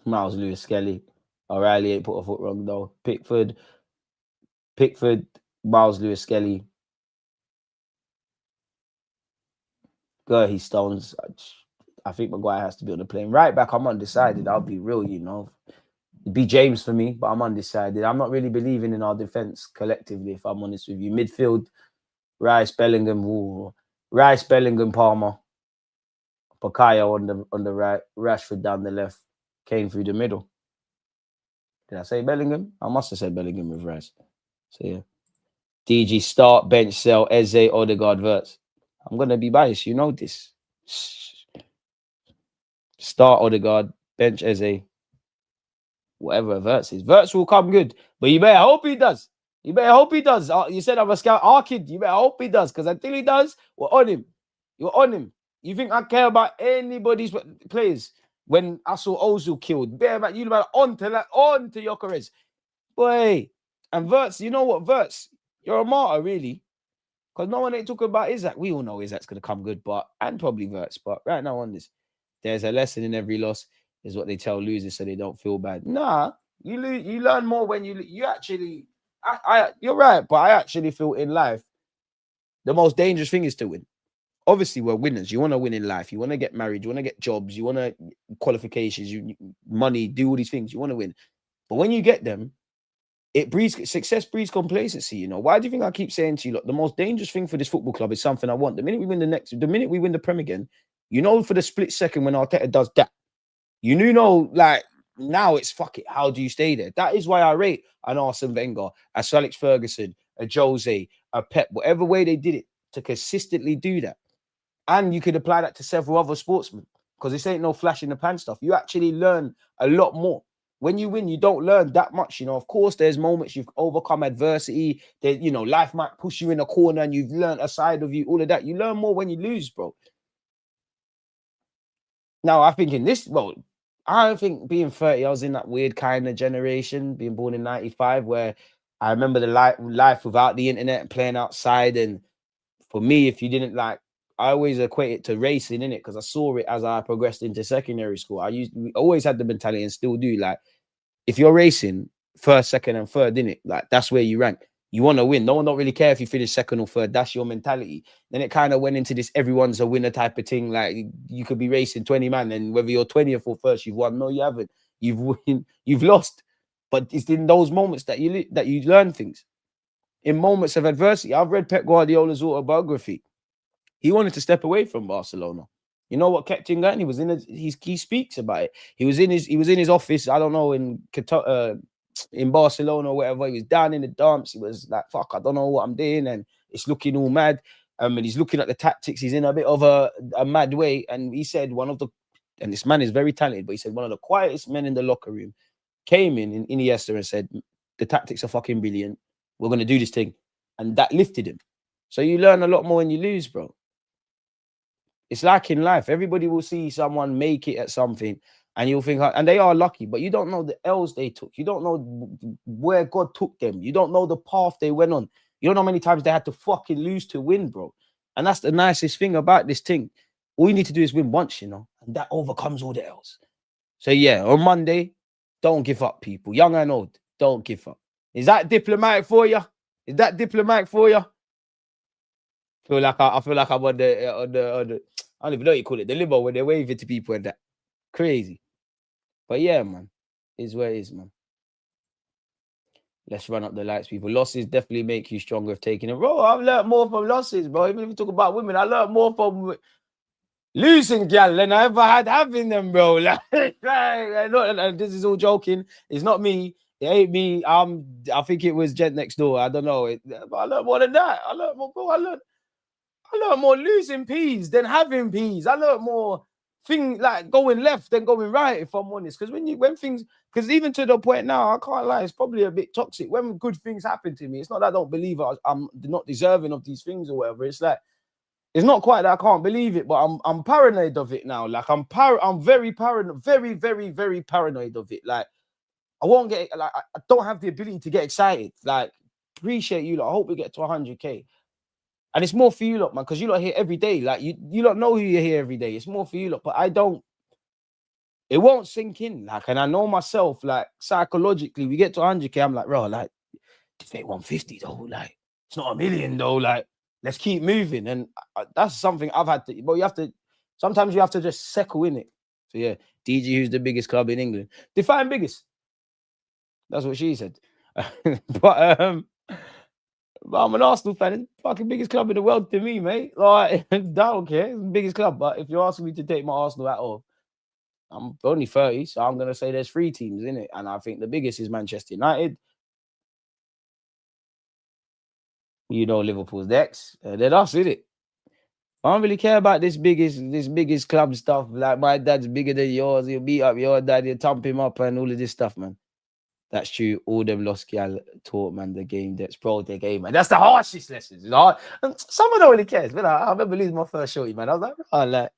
Miles Lewis Skelly. O'Reilly ain't put a foot wrong though. Pickford, Miles Lewis Skelly. He Stones. I think Maguire has to be on the plane. Right back, I'm undecided. I'll be real, you know. It'd be James for me, but I'm undecided. I'm not really believing in our defense collectively, if I'm honest with you. Midfield, Rice, Bellingham, Palmer. Pakayo on the right, Rashford down the left, Kane through the middle. Did I say Bellingham? I must have said Bellingham with Rice. So yeah. DG start, bench, sell, Eze, Odegaard, Verts. I'm gonna be biased, you know this. Start Odegaard, bench Eze, whatever Verts is. Verts will come good, but you better hope he does. You better hope he does. You said I'm a scout. Our kid, you better hope he does, because until he does, we're on him. You're on him. You think I care about anybody's players? When I saw Ozil killed, bear about you about on to Gyökeres. Boy. And Verts, you know what, Verts? You're a martyr, really. Because no one ain't talking about Isaac. We all know Isaac's gonna come good, and probably Verts. But right now on this, there's a lesson in every loss, is what they tell losers so they don't feel bad. Nah, you learn more when you actually. You're right, but I actually feel in life the most dangerous thing is to win. Obviously, we're winners. You want to win in life. You want to get married. You want to get jobs. You want to qualifications. Money. Do all these things. You want to win. But when you get them, success breeds complacency. You know, why do you think I keep saying to you, look, the most dangerous thing for this football club is something I want. The minute we win the minute we win the Prem again, you know, for the split second when Arteta does that, you know, like now it's fuck it. How do you stay there? That is why I rate an Arsene Wenger, a Sir Alex Ferguson, a Jose, a Pep, whatever way they did it to consistently do that. And you could apply that to several other sportsmen, because this ain't no flash in the pan stuff. You actually learn a lot more. When you win, you don't learn that much. You know, of course, there's moments you've overcome adversity. That, you know, life might push you in a corner and you've learned a side of you, all of that. You learn more when you lose, bro. Now, I think I don't think being 30, I was in that weird kind of generation, being born in 95, where I remember the life without the internet and playing outside. And for me, if you didn't I always equate it to racing, innit? Because I saw it as I progressed into secondary school. We always had the mentality and still do. Like, if you're racing first, second, and third, innit? Like, that's where you rank. You want to win. No one don't really care if you finish second or third. That's your mentality. Then it kind of went into this everyone's a winner type of thing. Like, you could be racing 20 man, and whether you're 20th or first, you've won. No, you haven't. You've lost. But it's in those moments that you learn things. In moments of adversity. I've read Pep Guardiola's autobiography. He wanted to step away from Barcelona. You know what kept him going? He was he speaks about it. He was in his office, I don't know, in Barcelona or whatever. He was down in the dumps. He was like, fuck, I don't know what I'm doing, and it's looking all mad. And he's looking at the tactics. He's in a bit of a mad way. And he said and this man is very talented, but he said one of the quietest men in the locker room came in Iniesta and said, the tactics are fucking brilliant. We're going to do this thing. And that lifted him. So you learn a lot more when you lose, bro. It's like in life. Everybody will see someone make it at something and you'll think, and they are lucky, but you don't know the L's they took. You don't know where God took them. You don't know the path they went on. You don't know how many times they had to fucking lose to win, bro. And that's the nicest thing about this thing. All you need to do is win once, you know, and that overcomes all the L's. So yeah, on Monday, don't give up, people. Young and old, don't give up. Is that diplomatic for you? Is that diplomatic for you? I feel like I'm on the I don't even know what you call it, the limo, when they wave it to people and that. Crazy. But yeah, man, is where it is, man. Let's run up the lights, people. Losses definitely make you stronger if taking it. Bro, I've learned more from losses, bro. Even if we talk about women, I learned more from losing gal than I ever had having them, bro. Like, this is all joking. It's not me. It ain't me. I think it was Jet next door. I don't know. But I learned more than that. I learned more, bro. I learned more losing peas than having peas. I learned more thing like going left than going right, if I'm honest. Because because even to the point now, I can't lie, it's probably a bit toxic. When good things happen to me, it's not that I don't believe I'm not deserving of these things or whatever. It's like, it's not quite that I can't believe it, but I'm paranoid of it now. Like I'm very paranoid, very, very, very paranoid of it. Like I won't get like I don't have the ability to get excited. Like appreciate you. Like, I hope we get to 100K. And it's more for you lot, man, because you lot here every day. Like you lot know who you're here every day. It's more for you lot, but I don't. It won't sink in. Like, and I know myself. Like psychologically, we get to 100K. I'm like, bro, like, it's 150 though. Like, it's not a million though. Like, let's keep moving. And that's something I've had to. But you have to. Sometimes you have to just settle in it. So yeah, DG, who's the biggest club in England? Define biggest. That's what she said. But I'm an Arsenal fan. It's the fucking biggest club in the world to me, mate. Like, I don't care. It's the biggest club. But if you're asking me to take my Arsenal out of, I'm only 30, so I'm going to say there's 3 teams in it. And I think the biggest is Manchester United. You know Liverpool's next. Then us, innit? I don't really care about this biggest club stuff. Like, my dad's bigger than yours. He'll beat up your dad. He'll thump him up and all of this stuff, man. That's true. All them lost gal taught, man, the game that's pro the game, man. That's the harshest lessons. You know? And someone don't really cares. But I remember losing my first shorty, man. I was like, oh, like,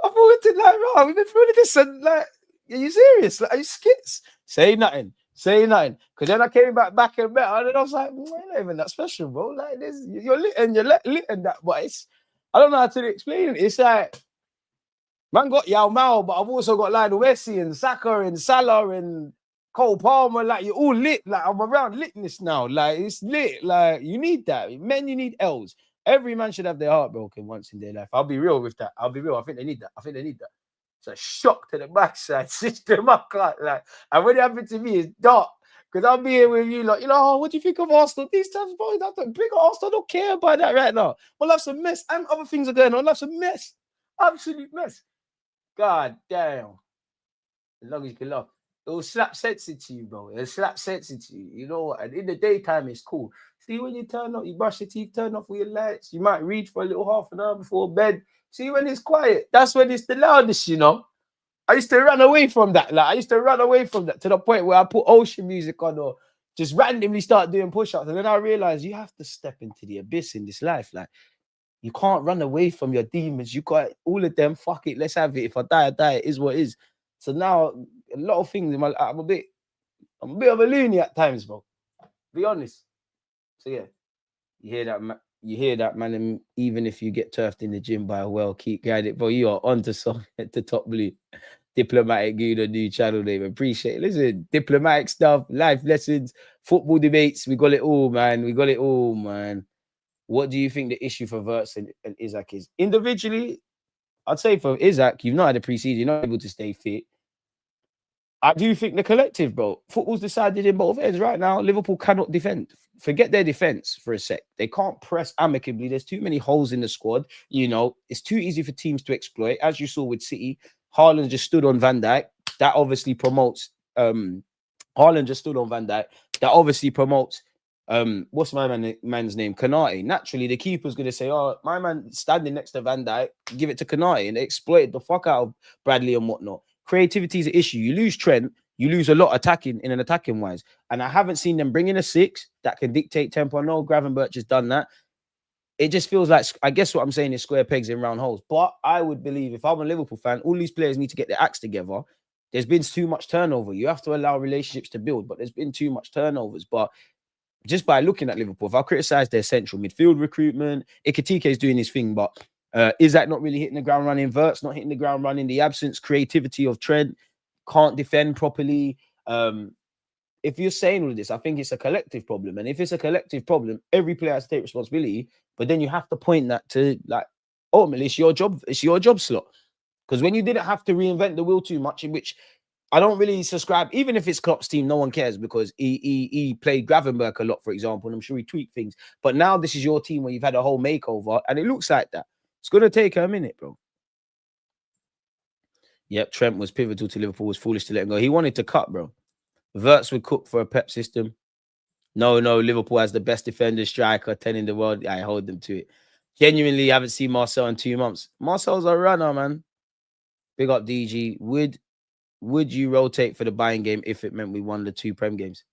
I thought we did like, bro, we've been through this and like, are you serious? Like, are you skits? Say nothing. Because then I came back and better, and then I was like, you're not even that special, bro. Like this, you're lit and that, but it's, I don't know how to explain it. It's like, man got Yao Mao, but I've also got Lionel Messi and Saka and Salah and Cole Palmer. Like, you're all lit. Like, I'm around litness now. Like, it's lit. Like, you need that. Men, you need L's. Every man should have their heart broken once in their life. I'll be real with that. I'll be real. I think they need that. It's a shock to the backside system. Like, and when it happened to me, it's dark. Because I'll be here with you, like, oh, what do you think of Arsenal? These times, boy, that's a big Arsenal. I don't care about that right now. We'll have some mess. And other things are going on. We'll have some mess. Absolute mess. God damn. As long as you can laugh. It'll slap sense into you, bro. It'll slap sense into you. You know what? And in the daytime, it's cool. See, when you turn up, you brush your teeth, turn off all your lights. You might read for a little half an hour before bed. See, when it's quiet, that's when it's the loudest, you know? I used to run away from that. Like, I used to run away from that to the point where I put ocean music on or just randomly start doing push-ups. And then I realized you have to step into the abyss in this life. Like, you can't run away from your demons. You got all of them. Fuck it. Let's have it. If I die, I die. It is what it is. So now, a lot of things in my life, I'm a bit of a loony at times, bro. Be honest. So yeah, you hear that, man. And even if you get turfed in the gym by a well, keep grinding, bro. You are onto something at the top blue. Diplomatic Gooner, new channel name. Appreciate it. Listen, diplomatic stuff, life lessons, football debates. We got it all, man. What do you think the issue for Verts and Isaac is? Individually, I'd say for Isaac, you've not had a preseason, you're not able to stay fit. I do think the collective, bro. Football's decided in both ends right now. Liverpool cannot defend. Forget their defense for a sec. They can't press amicably. There's too many holes in the squad. You know, it's too easy for teams to exploit. As you saw with City, Haaland just stood on Van Dijk. That obviously promotes. Haaland just stood on Van Dijk. That obviously promotes. What's my man's name? Kanate. Naturally, the keeper's gonna say, "Oh, my man standing next to Van Dijk, give it to Kanate," and they exploited the fuck out of Bradley and whatnot. Creativity is an issue. You lose Trent, you lose a lot attacking wise. And I haven't seen them bring in a 6 that can dictate tempo. I know Gravenberch has done that. It just feels like, I guess what I'm saying is square pegs in round holes. But I would believe, if I'm a Liverpool fan, all these players need to get their acts together. There's been too much turnover. You have to allow relationships to build, but there's been too much turnovers. But just by looking at Liverpool, if I criticize their central midfield recruitment, Ikatike is doing his thing, but is that not really hitting the ground running? Verts not hitting the ground running. The absence, creativity of Trent, can't defend properly. If you're saying all of this, I think it's a collective problem. And if it's a collective problem, every player has to take responsibility. But then you have to point that to, like, ultimately, it's your job slot. Because when you didn't have to reinvent the wheel too much, in which I don't really subscribe, even if it's Klopp's team, no one cares because he played Gravenberg a lot, for example, and I'm sure he tweaked things. But now this is your team where you've had a whole makeover, and it looks like that. It's gonna take a minute, bro. Yep, Trent was pivotal to Liverpool. Was foolish to let him go. He wanted to cut, bro. Wirtz would cook for a Pep system. No, Liverpool has the best defender, striker, 10 in the world. I hold them to it. Genuinely haven't seen Marcel in 2 months. Marcel's a runner, man. Big up DG. Would you rotate for the buying game if it meant we won the 2 Prem games?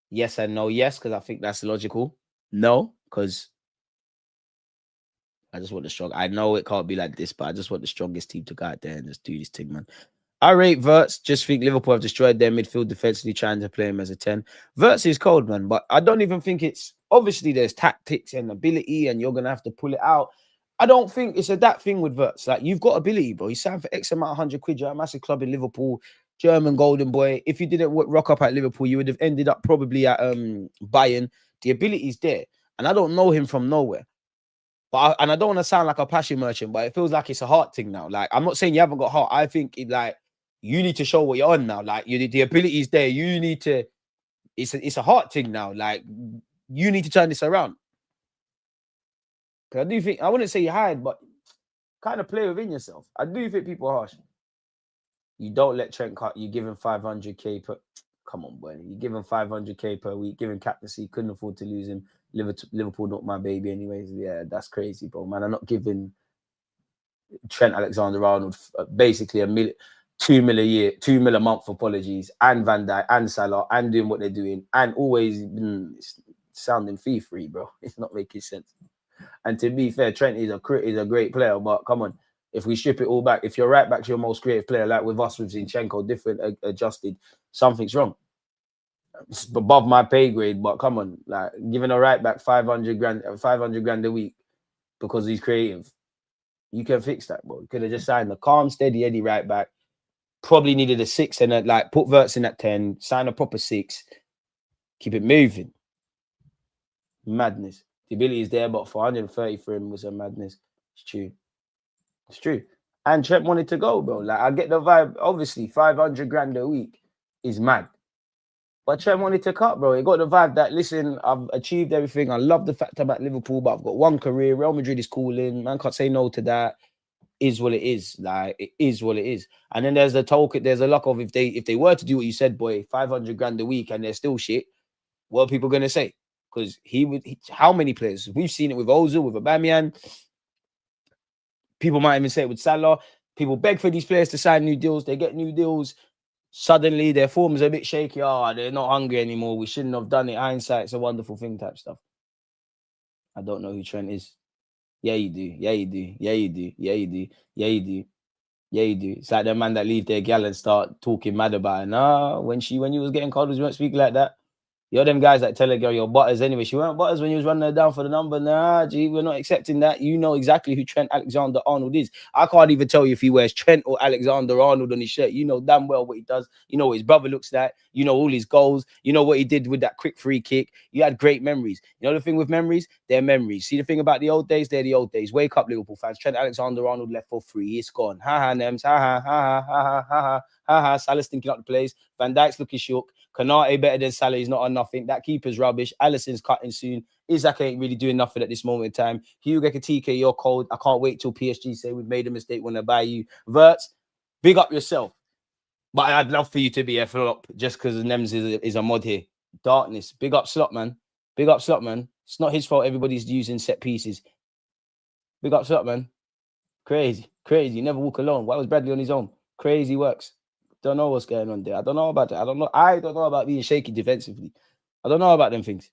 Yes and no. Yes, because I think that's logical. No, because I just want the strong. I know it can't be like this, but I just want the strongest team to go out there and just do this thing, man. I rate Wirtz. Just think Liverpool have destroyed their midfield defensively, trying to play him as a 10. Wirtz is cold, man, but I don't even think it's... Obviously, there's tactics and ability, and you're going to have to pull it out. I don't think it's that thing with Wirtz. Like, you've got ability, bro. You signed for X amount of 100 quid. You're a massive club in Liverpool, German golden boy. If you didn't rock up at Liverpool, you would have ended up probably at Bayern. The ability's there, and I don't know him from nowhere. But I don't want to sound like a passion merchant, but it feels like it's a heart thing now. Like, I'm not saying you haven't got heart. I think you need to show what you're on now. Like, the ability is there. You need to. It's a heart thing now. Like, you need to turn this around. Because I do think, I wouldn't say you hide, but kind of play within yourself. I do think people are harsh. You don't let Trent cut. You give him 500k per. Come on, boy. You give him 500k per week. Give him captaincy. Couldn't afford to lose him. Liverpool not my baby, anyways. Yeah, that's crazy, bro. Man, I'm not giving Trent Alexander-Arnold basically $2 million a year, $2 million a month, apologies, and Van Dijk and Salah, and doing what they're doing, and always sounding fee-free, bro. It's not making sense. And to be fair, Trent is a great player, but come on, if we strip it all back, if you're right back to your most creative player, like with us with Zinchenko, different, adjusted, something's wrong. It's above my pay grade, but come on, like giving a right back 500 grand a week because he's creative. You can fix that, bro. You could have just signed a calm, steady Eddie right back. Probably needed a 6 and put Wirtz in at 10, sign a proper 6, keep it moving. Madness. The ability is there, but 430 for him was a madness. It's true. It's true. And Trent wanted to go, bro. Like, I get the vibe. Obviously, 500 grand a week is mad. But Trent wanted to cut, bro. He got the vibe that, listen, I've achieved everything. I love the fact I'm at Liverpool, but I've got one career. Real Madrid is calling. Man can't say no to that. Is what it is. Like, it is what it is. And then there's the talk. There's a luck of if they were to do what you said, boy, 500 grand a week and they're still shit, what are people going to say? Because how many players? We've seen it with Ozil, with Aubameyang. People might even say it with Salah. People beg for these players to sign new deals. They get new deals. Suddenly, their form's a bit shaky. Oh, they're not hungry anymore. We shouldn't have done it. Hindsight's a wonderful thing type stuff. I don't know who Trent is. Yeah, you do. Yeah, you do. Yeah, you do. Yeah, you do. Yeah, you do. Yeah, you do. It's like the man that leave their gal and start talking mad about it. Nah, when you was getting cuddles, you weren't speaking like that. You're them guys that tell a girl you're butters anyway. She weren't butters when you was running her down for the number. Nah, G, we're not accepting that. You know exactly who Trent Alexander-Arnold is. I can't even tell you if he wears Trent or Alexander-Arnold on his shirt. You know damn well what he does. You know what his brother looks like. You know all his goals. You know what he did with that quick free kick. You had great memories. You know the thing with memories? They're memories. See the thing about the old days? They're the old days. Wake up, Liverpool fans. Trent Alexander-Arnold left for free. It's gone. Ha ha, Nems. Ha ha, ha ha, ha ha, ha ha. Ha Salah's thinking up the plays. Van Dijk's looking shook. Kanate better than Salah. He's not on nothing. That keeper's rubbish. Alisson's cutting soon. Isaac ain't really doing nothing at this moment in time. Hugo Ekitike, you're cold. I can't wait till PSG say we've made a mistake when they buy you. Wirtz, big up yourself. But I'd love for you to be a flop just because Nems is a mod here. Darkness. Big up Slot, man. Big up Slot, man. It's not his fault everybody's using set pieces. Big up Slot, man. Crazy. Crazy. You never walk alone. Why was Bradley on his own? Crazy works. Don't know what's going on there. I don't know about that. I don't know about being shaky defensively. I don't know about them things.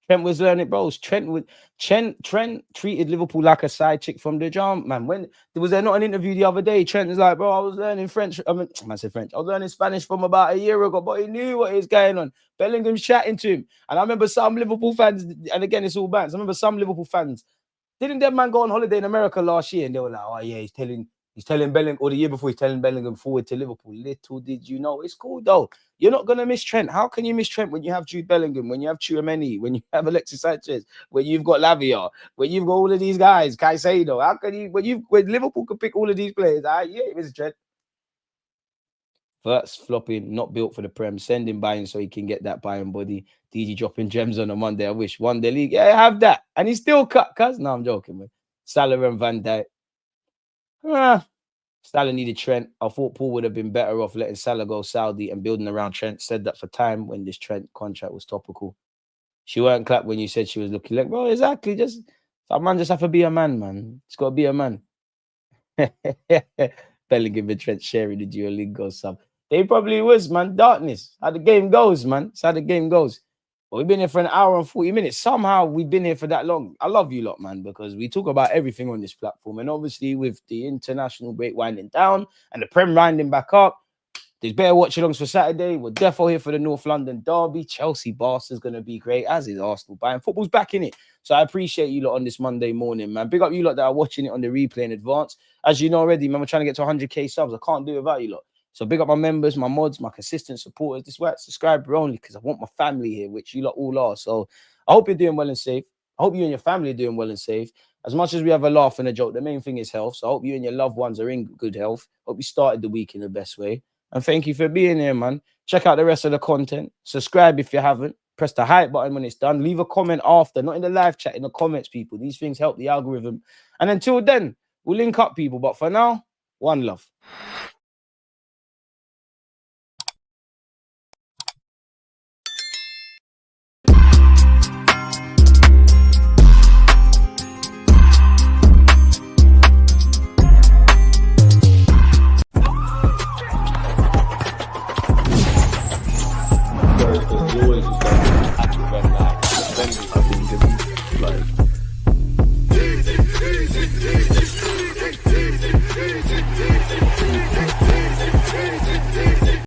Trent was learning, bro. Trent treated Liverpool like a side chick from the jump, man. When was there not an interview the other day? Trent was like, bro, I was learning French. I said French. I was learning Spanish from about a year ago, but he knew what was going on. Bellingham's chatting to him. And I remember some Liverpool fans, and again, it's all bands. I remember some Liverpool fans. Didn't that man go on holiday in America last year? And they were like, oh, yeah, he's telling Bellingham, or the year before, he's telling Bellingham forward to Liverpool. Little did you know. It's cool, though. You're not going to miss Trent. How can you miss Trent when you have Jude Bellingham, when you have Tchouameni, when you have Alexis Sanchez, when you've got Lavia, when you've got all of these guys, Caicedo? How can you, when Liverpool could pick all of these players, you ain't miss Trent. First flopping, not built for the Prem. Send him buying so he can get that buying body. DG dropping gems on a Monday. I wish one day league. Yeah, have that. And he's still cut, cuz. No, I'm joking, man. Salah and Van Dijk. Salah needed Trent. I thought Paul would have been better off letting Salah go Saudi and building around Trent. Said that for time when this Trent contract was topical. She weren't clapped when you said she was looking like, bro, exactly. Just a man just have to be a man. It's got to be a man. Bellingham and Trent sharing the Duolingo sub. They probably was, man. Darkness. How the game goes, man. It's how the game goes. But we've been here for an hour and 40 minutes. Somehow we've been here for that long. I love you lot, man, because we talk about everything on this platform. And obviously with the international break winding down and the Prem winding back up, there's better watch-alongs for Saturday. We're defo here for the North London derby. Chelsea Barca's going to be great, as is Arsenal. Bayern football's back in it. So I appreciate you lot on this Monday morning, man. Big up you lot that are watching it on the replay in advance. As you know already, man, we're trying to get to 100k subs. I can't do it without you lot. So big up my members, my mods, my consistent supporters. This is why it's subscriber only, because I want my family here, which you lot all are. So I hope you're doing well and safe. I hope you and your family are doing well and safe. As much as we have a laugh and a joke, the main thing is health. So I hope you and your loved ones are in good health. Hope you started the week in the best way. And thank you for being here, man. Check out the rest of the content. Subscribe if you haven't. Press the hype button when it's done. Leave a comment after, not in the live chat, in the comments, people. These things help the algorithm. And until then, we'll link up, people. But for now, one love.